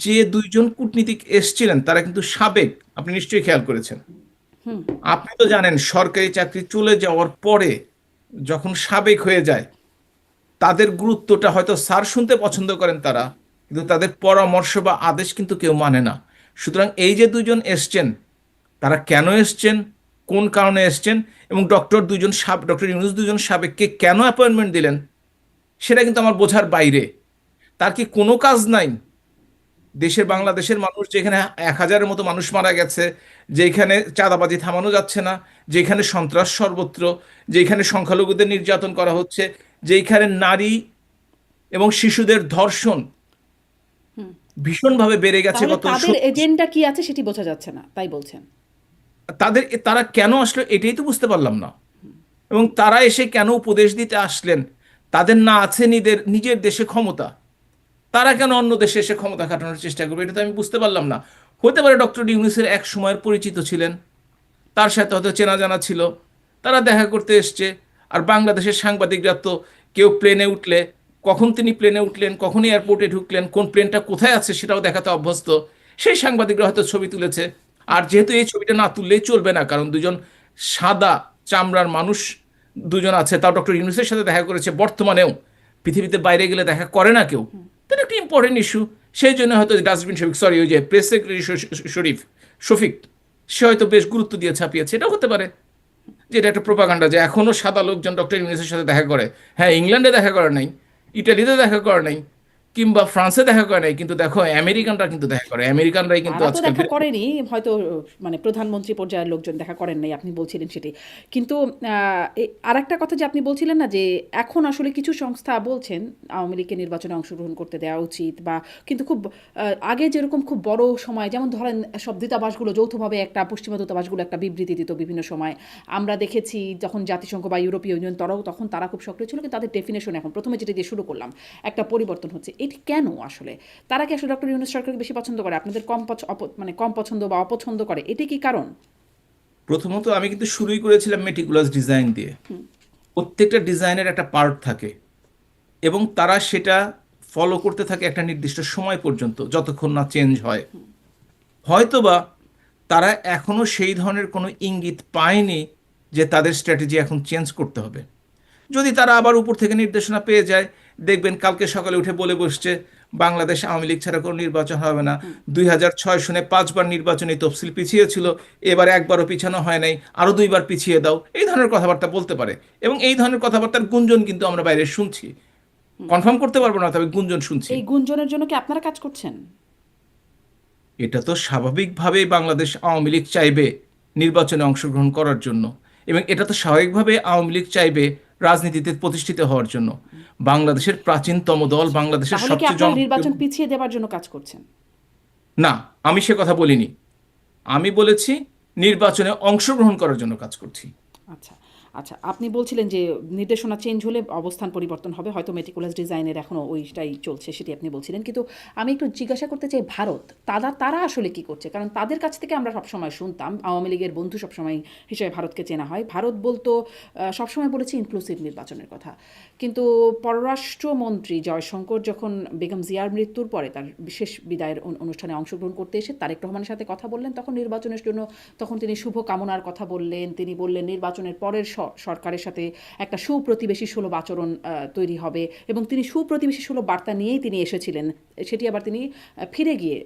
যে 2জন কূটনীতিক এসছিলেন তারা কিন্তু সাবেক, আপনি নিশ্চয়ই খেয়াল করেছেন। আপনি তো জানেন সরকারি চাকরি চলে যাওয়ার পরে যখন সাবেক হয়ে যায়, তাদের গুরুত্বটা হয়তো স্যার শুনতে পছন্দ করেন তারা, কিন্তু তাদের পরামর্শ বা আদেশ কিন্তু কেউ মানে না। সুতরাং এই যে দুজন এসছেন, তারা কেন এসছেন, কোন কারণে এসছেন, এবং ডক্টর ইউনূস দুজন সাবেককে কেন অ্যাপয়েন্টমেন্ট দিলেন, সেটা কিন্তু আমার বোঝার বাইরে। তার কি কোনো কাজ নাই? বাংলাদেশের মানুষ যেখানে 1,000-এর মতো মানুষ মারা গেছে, যেখানে চাঁদাবাজি থামানো যাচ্ছে না, যেখানে সন্ত্রাস সর্বত্র, যেখানে সংখ্যালঘুদের নির্যাতন করা হচ্ছে, যেখানে নারী এবং শিশুদের ধর্ষণ ভীষণভাবে বেড়ে গেছে তাহলে গত তাদের এজেন্ডা কি আছে সেটি বোঝা যাচ্ছে না, তাই বলছেন? তারা কেন আসলো এটাই তো বুঝতে পারলাম না। এবং তারা এসে কেন উপদেশ দিতে আসলেন? তাদের না আছে নিজের দেশে ক্ষমতা, তারা কেন অন্য দেশে এসে ক্ষমতা খাটানোর চেষ্টা করবে? এটা তো আমি বুঝতে পারলাম না। হতে পারে ডক্টর ইউনূসের এক সময়ের পরিচিত ছিলেন, তার সাথে হয়তো চেনা জানা ছিল, তারা দেখা করতে এসছে। আর বাংলাদেশের সাংবাদিকরা তো কেউ প্লেনে উঠলে কখন তিনি প্লেনে উঠলেন, কখন এয়ারপোর্টে ঢুকলেন, কোন প্লেনটা কোথায় আছে সেটাও দেখাতে অভ্যস্ত। সেই সাংবাদিকরা হয়তো ছবি তুলেছে। আর যেহেতু এই ছবিটা না তুললেই চলবে না, কারণ দুজন সাদা চামড়ার মানুষ দুজন আছে, তাও ডক্টর ইউনূসের সাথে দেখা করেছে, বর্তমানেও পৃথিবীতে বাইরে গেলে দেখা করে না কেউ, তাহলে একটা ইম্পর্টেন্ট ইস্যু। সেই জন্য হয়তো ডাস্টবিন শফিক, সরি, ওই যে প্রেস সেক্রেটারি শফিক, সে হয়তো বেশ গুরুত্ব দিয়ে ছাপিয়েছে। এটা হতে পারে যে এটা একটা প্রোপাগান্ডা, যে এখনো সাদা লোকজন ডক্টর ইউনূসের সাথে দেখা করে। হ্যাঁ, ইংল্যান্ডে দেখা করে নাই, ইটালিতে দেখা করে নাই, কিংবা ফ্রান্সে দেখা করে নাই, কিন্তু দেখো আমেরিকানরা কিন্তু দেখা করে, আমেরিকানরাই কিন্তু তারা তো আজকাল দেখা করেনি, হয়তো মানে প্রধানমন্ত্রী পর্যায়ের লোকজন দেখা করেন নাই, আপনি বলছিলেন সেটি। কিন্তু আরেকটা কথা যে আপনি বলছিলেন না যে এখন আসলে কিছু সংস্থা বলছেন আওয়ামী লীগকে নির্বাচনে অংশগ্রহণ করতে দেওয়া উচিত, বা কিন্তু খুব আগে যেরকম খুব বড় সময়, যেমন ধরেন সব দূতাবাসগুলো যৌথভাবে একটা, পশ্চিমা দূতাবাসগুলো একটা বিবৃতি দিত বিভিন্ন সময়। আমরা দেখেছি যখন জাতিসংঘ বা ইউরোপীয় ইউনিয়ন তখন তারা খুব সক্রিয় ছিল, কিন্তু তাদের ডেফিনেশন এখন প্রথমে যেটা দিয়ে শুরু করলাম একটা পরিবর্তন হচ্ছে। এটি কেন আসলে? তারা কি আসলে ডক্টর ইউনূস সরকারকে বেশি পছন্দ করে, আপনাদের মানে কম পছন্দ বা অপছন্দ করে, এটি কি কারণ? প্রথমত আমি কিন্তু শুরুই করেছিলাম মেটিকুলাস ডিজাইন দিয়ে। প্রত্যেকটা ডিজাইনের একটা পার্ট থাকে, এবং তারা সেটা ফলো করতে থাকে একটা নির্দিষ্ট সময় পর্যন্ত, যতক্ষণ না চেঞ্জ হয়। হয়তোবা তারা এখনো সেই ধরনের কোনো ইঙ্গিত পায়নি যে তাদের স্ট্র্যাটেজি এখন চেঞ্জ করতে হবে। যদি তারা আবার উপর থেকে নির্দেশনা পেয়ে যায়, দেখবেন কালকে সকালে উঠে বলে বসছে বাংলাদেশ আওয়ামী লীগ ছাড়া কোনো নির্বাচন হবে না, 2006 সনে 5বার নির্বাচনী তফসিল পিছিয়ে ছিল, এবার একবারও পিছানো হয় নাই, আরো 2বার পিছিয়ে দাও, এই ধরনের কথাবার্তা বলতে পারে। এবং এই ধরনের কথাবার্তার গুঞ্জন কিন্তু আমরা বাইরে শুনছি, কনফার্ম করতে পারবো না, তবে গুঞ্জন শুনছি। এই গুঞ্জনের জন্য কি আপনারা কাজ করছেন? এটা তো স্বাভাবিকভাবেই বাংলাদেশ আওয়ামী লীগ চাইবে নির্বাচনে অংশগ্রহণ করার জন্য, এবং এটা তো স্বাভাবিকভাবে আওয়ামী লীগ চাইবে রাজনীতিতে প্রতিষ্ঠিত হওয়ার জন্য। বাংলাদেশের প্রাচীনতম দল, বাংলাদেশের তাহলে কি সবচেয়ে আপনারা জনপ্রিয়। নির্বাচন পিছিয়ে দেওয়ার জন্য কাজ করছেন? না, আমি সে কথা বলিনি। আমি বলেছি নির্বাচনে অংশগ্রহণ করার জন্য কাজ করছি। আচ্ছা, আচ্ছা, আপনি বলছিলেন যে নির্দেশনা চেঞ্জ হলে অবস্থান পরিবর্তন হবে, হয়তো মেটিকুলাস ডিজাইনের এখনও ওইটাই চলছে, সেটি আপনি বলছিলেন। কিন্তু আমি একটু জিজ্ঞাসা করতে চাই, ভারত তারা আসলে কি করছে? কারণ তাদের কাছ থেকে আমরা সবসময় শুনতাম, আওয়ামী লীগের বন্ধু সবসময় হিসেবে ভারতকে চেনা হয়, ভারত বলতো সবসময় বলেছে ইনক্লুসিভ নির্বাচনের কথা। কিন্তু পররাষ্ট্রমন্ত্রী জয়শঙ্কর যখন বেগম জিয়ার মৃত্যুর পরে তার বিশেষ বিদায়ের অনুষ্ঠানে অংশগ্রহণ করতে এসে তারেক রহমানের সাথে কথা বললেন, তখন নির্বাচনের জন্য তিনি শুভ কামনার কথা বললেন। তিনি বললেন নির্বাচনের পরের সরকারের সাথে একটা সুপ্রতিবেশী সুলভ আচরণ তৈরি হবে, এবং তিনি সুপ্রতিবেশী সুলভ বার্তা নিয়েই তিনি এসেছিলেন। সেটি আবার তিনি ফিরে গিয়ে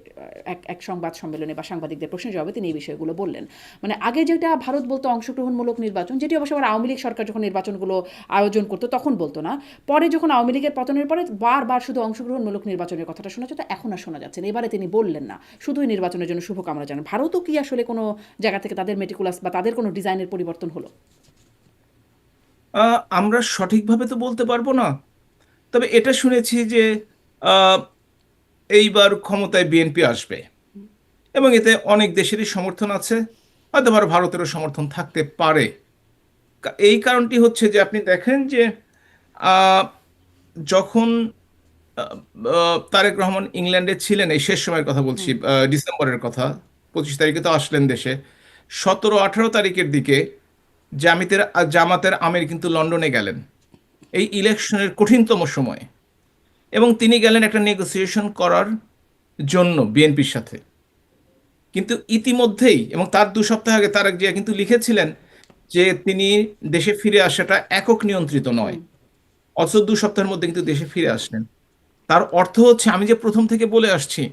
এক সংবাদ সম্মেলনে বা সাংবাদিকদের প্রশ্নের জবাবে তিনি এই বিষয়গুলো বললেন। মানে আগে যেটা ভারত বলতো অংশগ্রহণমূলক নির্বাচন, যেটি অবশ্য আবার আওয়ামী লীগ সরকার যখন নির্বাচনগুলো আয়োজন করতো তখন বলতো না, পরে যখন আওয়ামী লীগের পতনের পরে বারবার শুধু অংশগ্রহণমূলক নির্বাচনের কথাটা শোনা যেত, এখন আর শোনা যাচ্ছে না। এবারে তিনি বললেন না, শুধুই নির্বাচনের জন্য শুভকামনা জানান। ভারতও কি আসলে কোনো জায়গা থেকে তাদের মেটিকুলাস বা তাদের কোনো ডিজাইনের পরিবর্তন হলো? আমরা সঠিকভাবে তো বলতে পারবো না, তবে এটা শুনেছি যে আহ, এইবার ক্ষমতায় বিএনপি আসবে, এবং এতে অনেক দেশেরই সমর্থন আছে, হয়তো আবার ভারতেরও সমর্থন থাকতে পারে। এই কারণটি হচ্ছে যে আপনি দেখেন যে আহ, যখন তারেক রহমান ইংল্যান্ডে ছিলেন, এই শেষ সময়ের কথা বলছি, ডিসেম্বরের কথা, 25 তারিখে তো আসলেন দেশে, 17-18 তারিখের দিকে জামাতের আমির কিন্তু লন্ডনে গেলেন এই ইলেকশনের কঠিনতম সময়ে, এবং তিনি গেলেন একটা নেগোসিয়েশন করার জন্য বিএনপির সাথে। কিন্তু ইতিমধ্যেই, এবং তার 2 সপ্তাহ আগে তারেক জিয়া কিন্তু লিখেছিলেন যে তিনি দেশে ফিরে আসাটা একক নিয়ন্ত্রিত নয়, অথচ 2 সপ্তাহের মধ্যে কিন্তু দেশে ফিরে আসলেন। তার অর্থ হচ্ছে আমি যে প্রথম থেকে বলে আসছি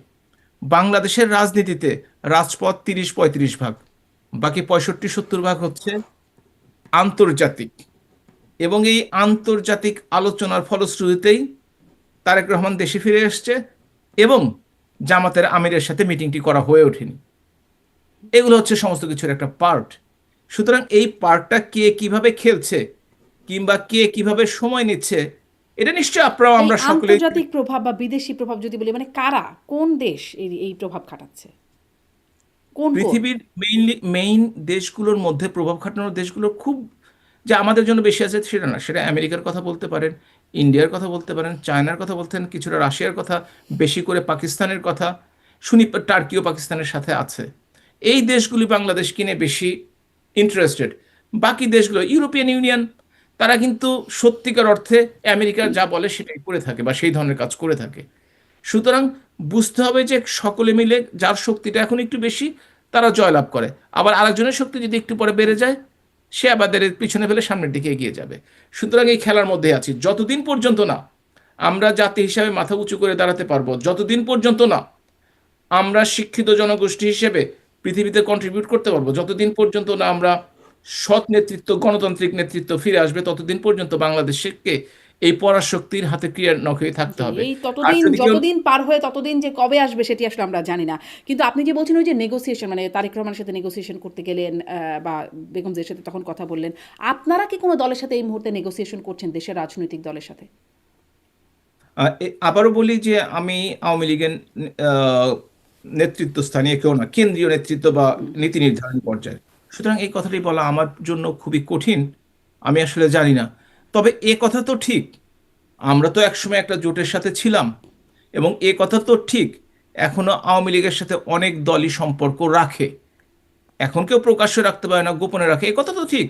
বাংলাদেশের রাজনীতিতে রাজপথ 30-35 ভাগ, বাকি 65-70 ভাগ হচ্ছে আন্তর্জাতিক। এবং এই আন্তর্জাতিক আলোচনার ফলশ্রুতিতেই তারেক রহমান দেশে ফিরে এসছে এবং জামাতের আমিরের সাথে মিটিংটি করা হয়ে ওঠেনি। এগুলো হচ্ছে সমস্ত কিছুর একটা পার্ট। সুতরাং এই পার্টটা কে কিভাবে খেলছে কিংবা কে কিভাবে সময় নিচ্ছে, এটা নিশ্চয়ই আপনারা এই আমরা সকলেই আন্তর্জাতিক প্রভাব বা বিদেশি প্রভাব যদি বলি, মানে কারা, কোন দেশ এই প্রভাব খাটাচ্ছে, কোন কোন? পৃথিবীর মেইন দেশগুলোর মধ্যে প্রভাব খাটানোর দেশগুলো খুব যে আমাদের জন্য বেশি আছে সেটা না, সেটা আমেরিকার কথা বলতে পারেন, ইন্ডিয়ার কথা বলতে পারেন, চায়নার কথা বলতেন, কিছুটা রাশিয়ার কথা, বেশি করে পাকিস্তানের কথা শুনি, টার্কিও পাকিস্তানের সাথে আছে। এই দেশগুলি বাংলাদেশ কিনে বেশি ইন্টারেস্টেড। বাকি দেশগুলো ইউরোপিয়ান ইউনিয়ন, তারা কিন্তু সত্যিকার অর্থে আমেরিকার যা বলে সেটাই করে থাকে বা সেই ধরনের কাজ করে থাকে। সুতরাং বুঝতে হবে যে সকলে মিলে যার শক্তিটা এখন একটু বেশি তারা জয়লাভ করে, আবার আরেকজনের শক্তি যদি একটু পরে বেড়ে যায় সে আবার এর পিছনে ফেলে সামনের দিকে এগিয়ে যাবে। সুতরাং এই খেলার মধ্যে আছি যতদিন পর্যন্ত না আমরা জাতি হিসাবে মাথা উঁচু করে দাঁড়াতে পারবো, যতদিন পর্যন্ত না আমরা শিক্ষিত জনগোষ্ঠী হিসেবে পৃথিবীতে কন্ট্রিবিউট করতে পারবো, যতদিন পর্যন্ত না আমরা সৎ নেতৃত্ব গণতান্ত্রিক নেতৃত্ব ফিরে আসবে, ততদিন পর্যন্ত বাংলাদেশকে এই পরাশক্তির হাতে ক্রিয়ার নখে থাকতে জি, হবে। এই আর ততদিন যদি কেউ যতদিন পার হয়ে ততদিন যে কবে আসবে সেটি আসলে আমরা জানি না। কিন্তু আপনি যে বলছেন ওই যে নেগোসিয়েশন, মানে তারেক রহমানের সাথে নেগোসিয়েশন করতে গেলেন, বা বেগম জিয়ার সাথে তখন কথা বললেন, আপনারা কি কোনো দলের সাথে এই মুহূর্তে নেগোসিয়েশন করছেন, দেশের রাজনৈতিক দলের সাথে? আবারও বলি যে আমি আওয়ামী লীগের আহ, নেতৃত্বস্থানীয় কেউ না, কেন্দ্রীয় নেতৃত্ব বা নীতি নির্ধারণ পর্যায়ে। সুতরাং এই কথাটি বলা আমার জন্য খুবই কঠিন, আমি আসলে জানি না। তবে এ কথা তো ঠিক, আমরা তো একসময় একটা জোটের সাথে ছিলাম, এবং এ কথা তো ঠিক এখনো আওয়ামী লীগের সাথে অনেক দলই সম্পর্ক রাখে। এখন কেউ প্রকাশ্যে রাখতে পারে না, গোপনে রাখে, এ কথা তো ঠিক।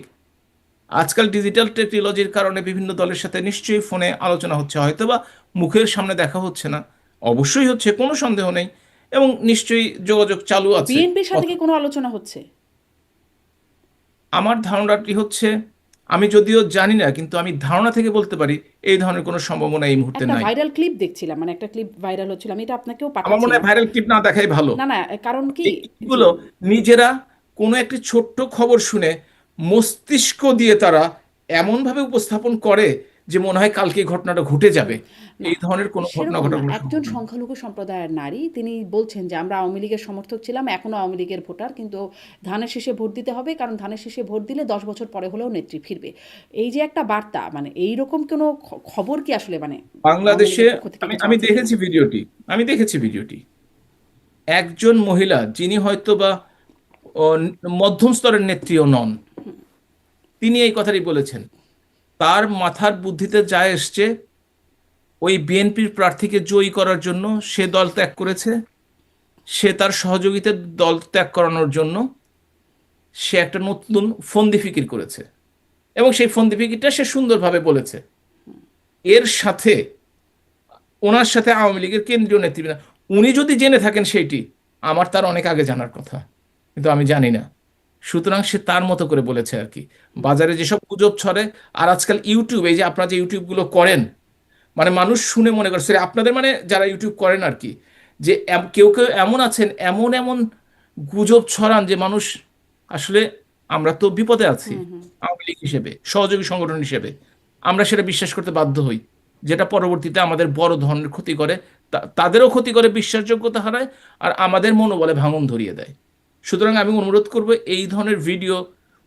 আজকাল ডিজিটাল টেকনোলজির কারণে বিভিন্ন দলের সাথে নিশ্চয়ই ফোনে আলোচনা হচ্ছে, হয়তো বা মুখের সামনে দেখা হচ্ছে না, অবশ্যই হচ্ছে, কোনো সন্দেহ নেই, এবং নিশ্চয়ই যোগাযোগ চালু আছে। বিএনপির সাথে কি কোনো আলোচনা হচ্ছে? আমার ধারণাটি হচ্ছে, আমি যদিও জানি না কিন্তু আমি ধারণা থেকে বলতে পারি এই ধরনের কোনো সম্ভাবনা এই মুহূর্তে একটা নাই। ভাইরাল ক্লিপ দেখছিলাম, মানে একটা ক্লিপ ভাইরাল হচ্ছিল, আমি এটা আপনাকেও আমার মনে হয় পাঠাচ্ছিলাম। ভাইরাল ক্লিপ না দেখাই ভালো। না না, কারণ কি, এই জি, ক্লিপগুলো নিজেরা কোনো একটি ছোট্ট খবর শুনে মস্তিষ্ক দিয়ে তারা এমনভাবে উপস্থাপন করে যে মনে হয় কালকে এই ঘটনাটা ঘটে যাবে। না এই ধরনের কোনো ঘটনা সেরকম ঘটার না। কোনো একজন সম্ভাবনা নেই। সংখ্যালঘু সম্প্রদায়ের নারী, তিনি বলছেন যে আমরা আওয়ামী লীগের সমর্থক ছিলাম, এখনো আওয়ামী লীগের ভোটার, কিন্তু ধানের শীষে ভোট দিতে হবে, কারণ ধানের শীষে ভোট দিলে 10 বছর পরে হলেও নেত্রী ফিরবে। এই যে একটা বার্তা, মানে এইরকম কোনো খবর কি আসলে, মানে আওয়ামী বাংলাদেশে লীগের পক্ষ থেকে আমি কিছু আমি আছে কিনা? দেখেছি ভিডিওটি, আমি দেখেছি ভিডিওটি। একজন মহিলা যিনি হয়তো বা ও, মধ্যম স্তরের নেত্রীও নন, তিনি এই কথাটি বলেছেন। তার মাথার বুদ্ধিতে যা এসছে, ওই বিএনপির প্রার্থীকে জয়ী করার জন্য সে দল ত্যাগ করেছে, সে তার সহযোগীদের দল ত্যাগ করানোর জন্য সে একটা নতুন ফন্দি ফিকির করেছে, এবং সেই ফন্দি ফিকিরটা সে সুন্দরভাবে বলেছে। এর সাথে ওনার সাথে আওয়ামী লীগের কেন্দ্রীয় নেতৃবৃন্দ, উনি যদি জেনে থাকেন সেইটি আমার তার অনেক আগে জানার কথা, কিন্তু আমি জানি না। সুতরাং সে তার মতো করে বলেছে আর কি। বাজারে যেসব গুজব ছড়ে, আর আজকাল ইউটিউব, এই যে আপনারা যে ইউটিউবগুলো করেন, মানে মানুষ শুনে মনে করে সরি আপনাদের মানে যারা ইউটিউব করেন আর কি, যে কেউ কেউ এমন আছেন এমন এমন গুজব ছড়ান যে মানুষ আসলে, আমরা তো বিপদে আছি আওয়ামী লীগ হিসেবে, সহযোগী সংগঠন হিসেবে আমরা সেটা বিশ্বাস করতে বাধ্য হই, যেটা পরবর্তীতে আমাদের বড় ধরনের ক্ষতি করে। তাদেরও ক্ষতি করে, বিশ্বাসযোগ্যতা হারায়, আর আমাদের মনোবলে ভাঙন ধরিয়ে দেয়। সুতরাং আমি অনুরোধ করব এই ধরনের ভিডিও,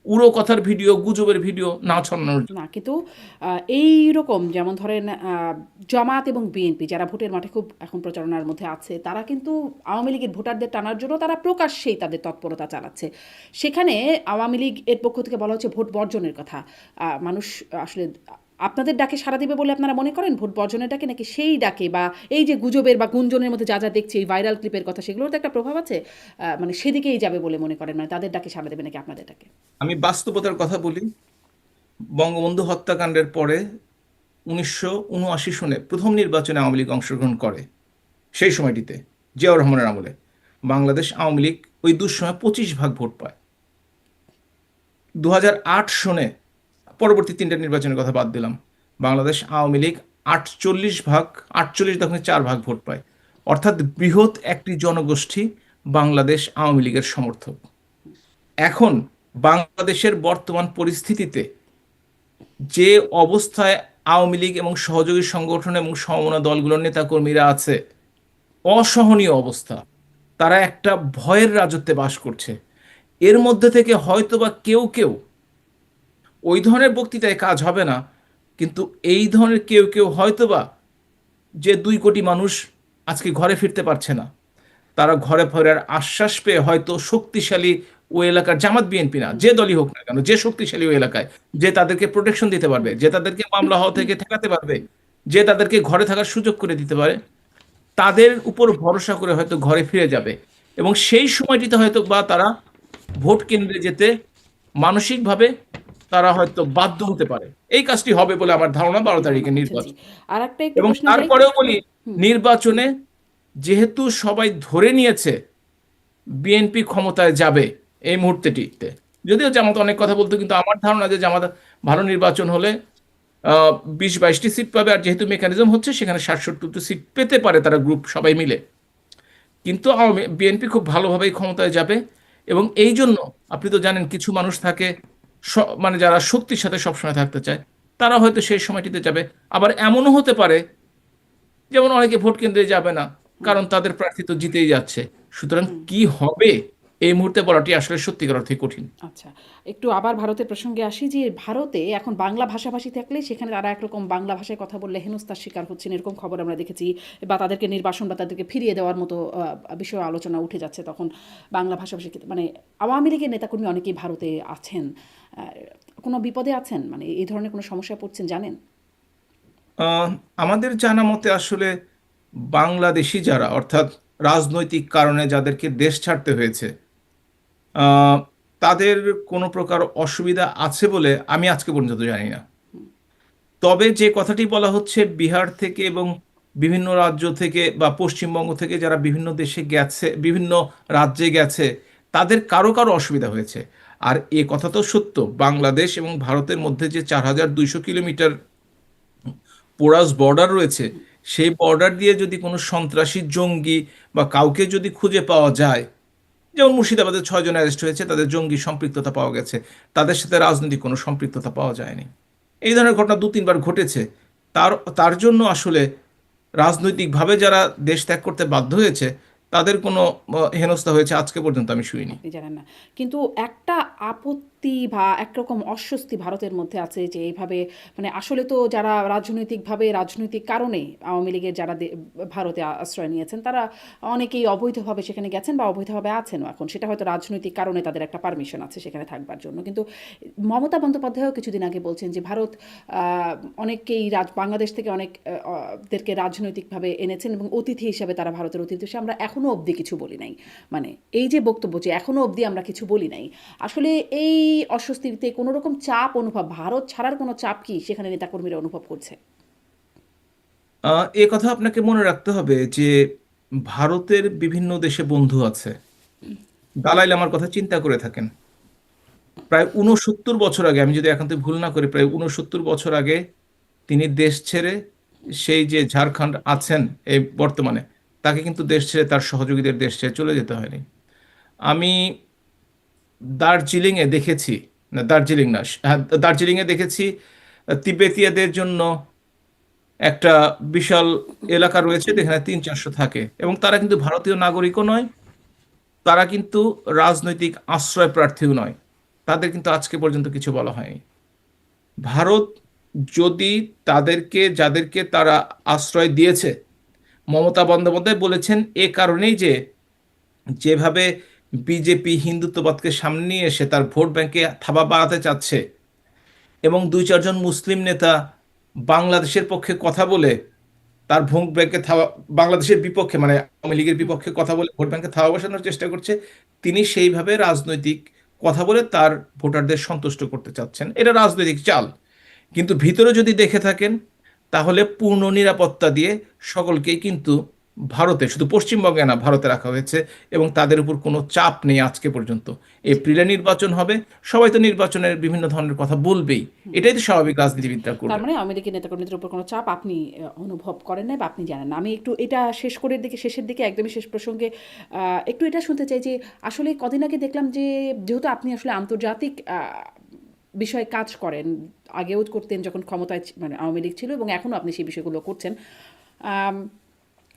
উড়ো কথার ভিডিও, গুজবের ভিডিও না ছড়ানোর জন্য। না, কিন্তু এইরকম যেমন ধরেন জামাত এবং বিএনপি যারা ভোটের মাঠে খুব এখন প্রচারণার মধ্যে আছে, তারা কিন্তু আওয়ামী লীগের ভোটারদের টানার জন্য তারা প্রকাশ্যেই তাদের তৎপরতা চালাচ্ছে। সেখানে আওয়ামী লীগ এর পক্ষ থেকে বলা হচ্ছে ভোট বর্জনের কথা। মানুষ আসলে আপনাদের ডাকে সাড়া দেবে বলে আপনারা মনে করেন, ভোট বর্জনের ডাকে, নাকি সেই ডাকে বা এই যে গুজবের বা গুঞ্জনের মধ্যে যা যা দেখছি, এই ভাইরাল ক্লিপের কথা, সেগুলোর তো একটা প্রভাব আছে, মানে সেদিকেই যাবে বলে মনে করেন, মানে তাদের ডাকে সাড়া দেবে নাকি আপনাদের ডাকে? আমি বাস্তবতার কথা বলি। বঙ্গবন্ধু হত্যাকাণ্ডের পরে 1979 সনে প্রথম নির্বাচনে আওয়ামী লীগ অংশগ্রহণ করে। সেই সময়টিতে জিয়াউর রহমানের আমলে বাংলাদেশ আওয়ামী লীগ ওই দুঃসময় 25 ভাগ ভোট পায়। 2008 সনে, পরবর্তী তিনটা নির্বাচনের কথা বাদ দিলাম, বাংলাদেশ আওয়ামী লীগ 48 ভাগ, 48.4 ভাগ ভোট পায়। অর্থাৎ বৃহৎ একটি জনগোষ্ঠী বাংলাদেশ আওয়ামী লীগের সমর্থক। এখন বাংলাদেশের বর্তমান পরিস্থিতিতে যে অবস্থায় আওয়ামী লীগ এবং সহযোগী সংগঠন এবং সমমনা দলগুলোর নেতাকর্মীরা আছে, অসহনীয় অবস্থা। তারা একটা ভয়ের রাজত্বে বাস করছে। এর মধ্যে থেকে হয়তোবা কেউ কেউ, ওই ধরনের বক্তৃতায় কাজ হবে না, কিন্তু এই ধরনের কেউ কেউ হয়তোবা, যে 2 কোটি মানুষ আজকে ঘরে ফিরতে পারছে না, তারা ঘরে ফেরার আশ্বাস পেয়ে হয়তো শক্তিশালী ওই এলাকার, জামাত বিএনপি না, যে দলই হোক না কেন, যে শক্তিশালী ওই এলাকায়, যে তাদেরকে প্রোটেকশন দিতে পারবে, যে তাদেরকে মামলা হওয়া থেকে ঠেকাতে পারবে, যে তাদেরকে ঘরে থাকার সুযোগ করে দিতে পারে, তাদের উপর ভরসা করে হয়তো ঘরে ফিরে যাবে। এবং সেই সময়টিতে হয়তো বা তারা ভোট কেন্দ্রে যেতে মানসিকভাবে তারা হয়তো বাধ্য হতে পারে। এই কাজটি হবে বলে আমার ধারণা 12 তারিখে আচ্ছা, জি। নির্বাচন। আর একটা একটু এবং প্রশ্নে যাই। তারপরেও বলি, হুম। নির্বাচনে যেহেতু সবাই ধরে নিয়েছে বিএনপি ক্ষমতায় যাবে এই মুহূর্তেটিতে, যদিও জামাত অনেক কথা বলতো, কিন্তু আমার ধারণা যে জামাত ভালো নির্বাচন হলে 20-22টি সিট পাবে। আর যেহেতু মেকানিজম হচ্ছে, সেখানে 60-70টি সিট পেতে পারে তারা গ্রুপ সবাই মিলে। কিন্তু বিএনপি খুব ভালোভাবেই ক্ষমতায় যাবে। এবং এই জন্য আপনি তো জানেন, কিছু মানুষ থাকে মানে যারা শক্তির সাথে সবসময় থাকতে চায়, তারা হয়তো সেই সময়টিতে যাবে। আবার এমনও হতে পারে, যেমন অনেকে ভোট কেন্দ্রে যাবে না, হুম। কারণ তাদের প্রার্থী তো জিতেই যাচ্ছে। সুতরাং হুম। কি হবে এই মুহূর্তে বলাটি আসলে সত্যিকার অর্থে কঠিন। আচ্ছা, একটু আবার ভারতের প্রসঙ্গে আসি, যে ভারতে এখন বাংলা ভাষাভাষী থাকলে সেখানে তারা একরকম বাংলা ভাষায় কথা বললে হেনস্থার শিকার হচ্ছেন, এরকম খবর আমরা দেখেছি। বা তাদেরকে নির্বাসন বা তাদেরকে ফিরিয়ে দেওয়ার মতো বিষয়ে আলোচনা উঠে যাচ্ছে তখন বাংলা ভাষাভাষী মানে আওয়ামী লীগের নেতাকর্মী অনেকেই ভারতে আছেন। কোনো বিপদে আছেন, মানে এই ধরনের কোনো সমস্যায় পড়ছেন জানেন? আহ, আমাদের জানা মতে আসলে বাংলাদেশি যারা, অর্থাৎ রাজনৈতিক কারণে যাদেরকে দেশ ছাড়তে হয়েছে, আহ, তাদের কোনো প্রকার অসুবিধা আছে বলে আমি আজকে পর্যন্ত জানি না। তবে যে কথাটি বলা হচ্ছে, বিহার থেকে এবং বিভিন্ন রাজ্য থেকে বা পশ্চিমবঙ্গ থেকে যারা বিভিন্ন দেশে গেছে, বিভিন্ন রাজ্যে গেছে, তাদের কারো কারো অসুবিধা হয়েছে। আর এ কথা তো সত্য, বাংলাদেশ এবং ভারতের মধ্যে যে 4200 কিলোমিটার পোরাস বর্ডার রয়েছে, সেই বর্ডার দিয়ে যদি কোনো সন্ত্রাসী, জঙ্গি বা কাউকে যদি খুঁজে পাওয়া যায়, যেমন মুর্শিদাবাদে 6 জন অ্যারেস্ট হয়েছে, তাদের জঙ্গি সম্পৃক্ততা পাওয়া গেছে, তাদের সাথে রাজনৈতিক কোনো সম্পৃক্ততা পাওয়া যায়নি। এই ধরনের ঘটনা 2-3 বার ঘটেছে। তার তার জন্য আসলে রাজনৈতিকভাবে যারা দেশ ত্যাগ করতে বাধ্য হয়েছে, তাদের কোনো হেনস্থা হয়েছে আজকে পর্যন্ত আমি শুনিনি। আপনি জানেন না। কিন্তু একটা আপত্তি বা একরকম অস্বস্তি ভারতের মধ্যে আছে, যে এইভাবে মানে আসলে তো যারা রাজনৈতিকভাবে, রাজনৈতিক কারণে আওয়ামী লীগের যারা ভারতে আশ্রয় নিয়েছেন, তারা অনেকেই অবৈধভাবে সেখানে গেছেন বা অবৈধভাবে আছেনও এখন। সেটা হয়তো রাজনৈতিক কারণে তাদের একটা পারমিশন আছে সেখানে থাকবার জন্য। কিন্তু মমতা বন্দ্যোপাধ্যায়ও কিছুদিন আগে বলছেন যে ভারত অনেককেই বাংলাদেশ থেকে অনেক দেরকে রাজনৈতিকভাবে এনেছেন এবং অতিথি হিসাবে তারা ভারতের অতিথি হিসেবে, আমরা এখনো অবধি কিছু বলি নাই। মানে এই যে বক্তব্য, যে এখনো অবধি আমরা কিছু বলি নাই, আসলে এই অস্বস্তিতে কোনো রকম চাপ অনুভব, ভারত ছাড়ার কোনো চাপ কি সেখানে নেতাকর্মীরা অনুভব করছে? এ কথা আপনাকে মনে রাখতে হবে যে ভারতের বিভিন্ন দেশে বন্ধু আছে। দালাই লামার কথা চিন্তা করে থাকেন, প্রায় 69 বছর আগে, আমি যদি এখন তো ভুল না করি, প্রায় 69 বছর আগে তিনি দেশ ছেড়ে, সেই যে ঝাড়খণ্ড আছেন এই বর্তমানে, তাকে কিন্তু দেশ ছেড়ে, তার সহযোগীদের দেশ ছেড়ে চলে যেতে হয়নি। আমি দার্জিলিংয়ে দেখেছি, না দার্জিলিং না, হ্যাঁ, দার্জিলিংয়ে দেখেছি তিবেতিয়াদের জন্য একটা বিশাল এলাকা রয়েছে, যেখানে 300-400 থাকে, এবং তারা কিন্তু ভারতীয় নাগরিকও নয়, তারা কিন্তু রাজনৈতিক আশ্রয় প্রার্থীও নয়। তাদের কিন্তু আজকে পর্যন্ত কিছু বলা হয়নি। ভারত যদি তাদেরকে, যাদেরকে তারা আশ্রয় দিয়েছে, মমতা বন্দ্যোপাধ্যায় বলেছেন এ কারণেই যে যেভাবে বিজেপি হিন্দুত্ববাদকে সামনে নিয়ে এসে তার ভোট ব্যাংকে থাবা বাড়াতে চাচ্ছে, এবং 2-4 জন মুসলিম নেতা বাংলাদেশের পক্ষে কথা বলে তার ভোট ব্যাংকে থাবা, বাংলাদেশের বিপক্ষে মানে আওয়ামী লীগের বিপক্ষে কথা বলে ভোট ব্যাংকে থাবা বসানোর চেষ্টা করছে, তিনি সেইভাবে রাজনৈতিক কথা বলে তার ভোটারদের সন্তুষ্ট করতে চাচ্ছেন। এটা রাজনৈতিক চাল। কিন্তু ভিতরে যদি দেখে থাকেন, তাহলে পূর্ণ নিরাপত্তা দিয়ে সকলকেই কিন্তু ভারতে, শুধু পশ্চিমবঙ্গে না, ভারতে রাখা হয়েছে এবং তাদের উপর কোনো চাপ নেই আজকে পর্যন্ত। জি। এপ্রিলে নির্বাচন হবে, সবাই তো নির্বাচনের বিভিন্ন ধরনের কথা বলবেই, হুম। এটাই তো স্বাভাবিক জি। রাজনীতিবিদরা তার করবেন। মানে আওয়ামী লীগের নেতাকর্মীদের উপর কোনো চাপ আপনি অনুভব করেন নাই বা আপনি জানেন না। আমি একটু এটা শেষের দিকে একদমই শেষ প্রসঙ্গে একটু এটা শুনতে চাই যে আসলে কদিন আগে দেখলাম যে যেহেতু আপনি আসলে আন্তর্জাতিক বিষয়ে কাজ করেন, আগেও করতেন যখন ক্ষমতায় মানে আওয়ামী লীগ ছিল এবং এখনও আপনি সেই বিষয়গুলো করছেন। আম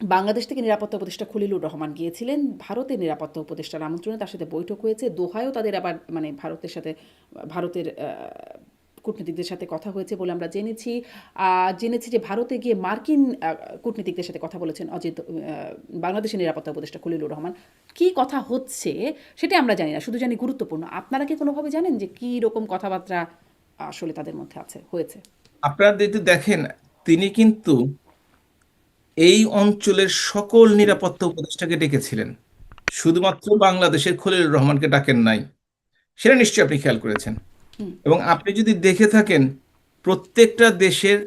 বাংলাদেশ থেকে নিরাপত্তা উপদেষ্টা খলিলুর রহমান গিয়েছিলেন ভারতের নিরাপত্তা উপদেষ্টার আমন্ত্রণে, তার সাথে বৈঠক হয়েছে। দোহায়ও তাদের আবার মানে ভারতের কূটনীতিকদের সাথে কথা হয়েছে বলে আমরা জেনেছি যে ভারতে গিয়ে মার্কিন কূটনীতিকদের সাথে কথা বলেছেন বাংলাদেশের নিরাপত্তা উপদেষ্টা খলিলুর রহমান। কি কথা হচ্ছে সেটা আমরা জানি না, শুধু জানি গুরুত্বপূর্ণ। আপনারা কি কোনোভাবে জানেন যে কী রকম কথাবার্তা আসলে তাদের মধ্যে হয়েছে? আপনারা যদি দেখেন, তিনি কিন্তু এই অঞ্চলের সকল নিরাপত্তা উপদেষ্টাকে ডেকেছিলেন, শুধুমাত্র বাংলাদেশের খলিলুর রহমানকে ডাকেন নাই। সেটা নিশ্চয়ই আপনি খেয়াল করেছেন। হুম। এবং আপনি যদি দেখে থাকেন, প্রত্যেকটা দেশের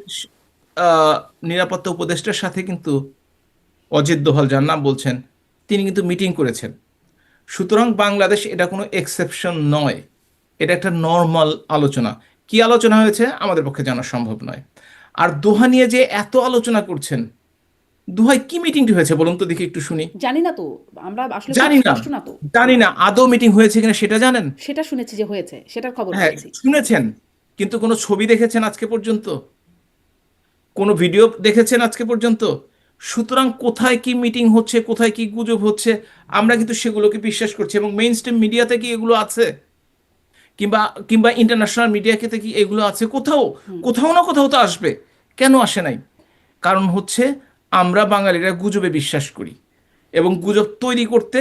আহ, নিরাপত্তা উপদেষ্টার সাথে কিন্তু অজিত দোভাল যার নাম বলছেন, তিনি কিন্তু মিটিং করেছেন। সুতরাং বাংলাদেশ এটা কোনো এক্সেপশন নয়, এটা একটা নর্মাল আলোচনা। কি আলোচনা হয়েছে আমাদের পক্ষে জানা সম্ভব নয়। আর দোহা নিয়ে যে এত আলোচনা করছেন, দোহায় কি মিটিংটি হয়েছে বলুন তো দেখি, একটু শুনি। জানি না তো, আমরা আসলে খুব জানি না, স্পষ্ট না তো। জানি না আদৌ মিটিং হয়েছে কিনা সেটা জানেন? সেটা শুনেছি যে হয়েছে, সেটার খবর হ্যাঁ, পেয়েছি। শুনেছেন, কিন্তু কোনো ছবি দেখেছেন আজকে পর্যন্ত? কোনো ভিডিও দেখেছেন আজকে পর্যন্ত? সুতরাং কোথায় কি মিটিং হচ্ছে, কোথায় কি গুজব হচ্ছে, আমরা কিন্তু সেগুলোকে বিশ্বাস করছি। এবং মেইন স্ট্রিম মিডিয়াতে কি এগুলো আছে? কিংবা কিংবা ইন্টারন্যাশনাল মিডিয়াতে কি এগুলো আছে? কোথাও কোথাও না কোথাও তো আসবে। কেন আসে নাই? কারণ হচ্ছে আমরা বাঙালিরা গুজবে বিশ্বাস করি, এবং গুজব তৈরি করতে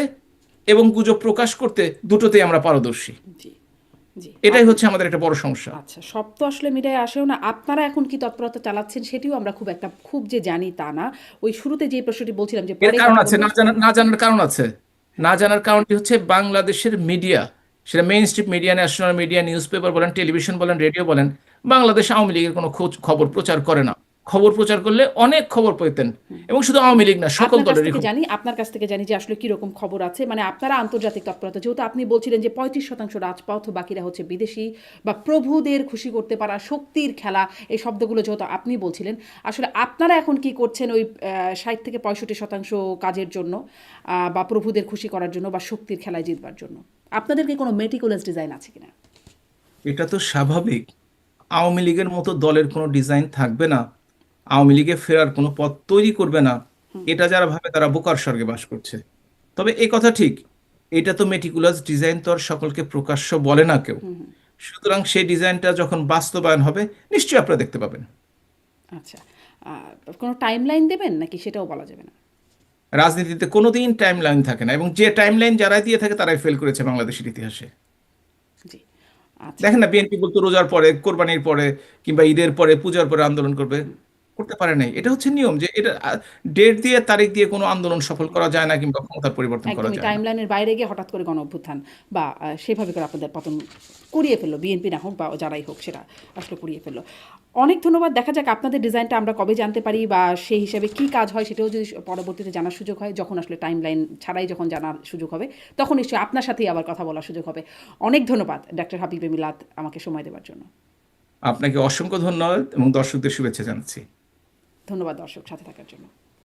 এবং গুজব প্রকাশ করতে দুটোতেই আমরা পারদর্শী। জি, জি। এটাই হচ্ছে আমাদের একটা বড় সমস্যা। আচ্ছা, সব তো আসলে মিডিয়ায় আসেও না। আপনারা এখন কি তৎপরতা চালাচ্ছেন সেটিও আমরা খুব যে জানি তা না। ওই শুরুতে যে প্রশ্নটি বলছিলাম যে এর পরে কারণ কথা আছে, বলব। না জানার কারণ আছে। না জানার কারণটি হচ্ছে বাংলাদেশের মিডিয়া, সেটা main stream media, national media, news paper বলেন, টেলিভিশন বলেন, রেডিও বলেন, বাংলাদেশ আওয়ামী লীগের কোনো খবর প্রচার করে না। খবর প্রচার করলে অনেক খবর পেতেন, এবং শুধু আওয়ামী লীগ না, সকল দলেরই খবর। আপনার কাছ থেকে জানি যে আসলে কিরকম খবর আছে। মানে আপনারা আন্তর্জাতিক তৎপরতা, যেহেতু আপনি বলছিলেন যে 35% রাজপথ, বাকিরা হচ্ছে বিদেশি বা প্রভুদের খুশি করতে পারা শক্তির খেলা, এই শব্দগুলো যেহেতু আপনি বলছিলেন, আসলে আপনারা এখন কি করছেন ওই 60 থেকে 65% কাজের জন্য, বা প্রভুদের খুশি করার জন্য বা শক্তির খেলায় জিতবার জন্য? আপনাদেরকে কোনো মেটিকুলাস ডিজাইন আছে কিনা? এটা তো স্বাভাবিক। আওয়ামী লীগের মতো দলের কোনো ডিজাইন থাকবে না, আওয়ামী লীগে ফেরার কোনো পথ তৈরি করবে না, এটা যারা ভাবে তারা বোকার স্বর্গে বাস করছে। তবে এই কথা ঠিক, এটা তো মেটিকুলাস ডিজাইন তো আর সকলকে প্রকাশ্য বলে না কেউ। সুতরাং সেই ডিজাইনটা যখন বাস্তবায়ন হবে, নিশ্চয়ই আপনারা দেখতে পাবেন। আচ্ছা, কোনো টাইম লাইন দেবেন নাকি সেটাও বলা যাবে না? রাজনীতিতে কোনোদিন টাইম লাইন থাকে না, এবং যে টাইম লাইন যারাই দিয়ে থাকে তারাই ফেল করেছে বাংলাদেশের ইতিহাসে। জি। আচ্ছা। দেখেন না, বিএনপি বলতো রোজার পরে, কোরবানির পরে, কিংবা ঈদের পরে, পূজার পরে আন্দোলন করবে, করতে পারে নাই। এটা হচ্ছে নিয়ম, যে এটা ডেট দিয়ে, তারিখ দিয়ে কোনো আন্দোলন সফল করা যায় না, কিংবা ক্ষমতার পরিবর্তন করা একদমই যায় না। টাইমলাইনের বাইরে গিয়ে হঠাৎ করে গণ অভ্যুত্থান বা সেভাবে করে আপনাদের পতন করিয়ে ফেললো, বিএনপি না হোক বা যারাই হোক, সেটা আসলে করিয়ে ফেললো। অনেক ধন্যবাদ। দেখা যাক আপনাদের ডিজাইনটা আমরা কবে জানতে পারি, বা সেই হিসাবে কি কাজ হয় সেটাও যদি পরবর্তীতে জানার সুযোগ হয়, যখন আসলে টাইমলাইন ছাড়াই যখন জানার সুযোগ হবে, তখন নিশ্চয়ই আপনার সাথেই আবার কথা বলার সুযোগ হবে। অনেক ধন্যবাদ ডাক্তার হাবিবে মিলাত আমাকে সময় দেওয়ার জন্য। আপনাকে অসংখ্য ধন্যবাদ এবং দর্শকদের শুভেচ্ছা জানাচ্ছি। ধন্যবাদ দর্শক সাথে থাকার জন্য।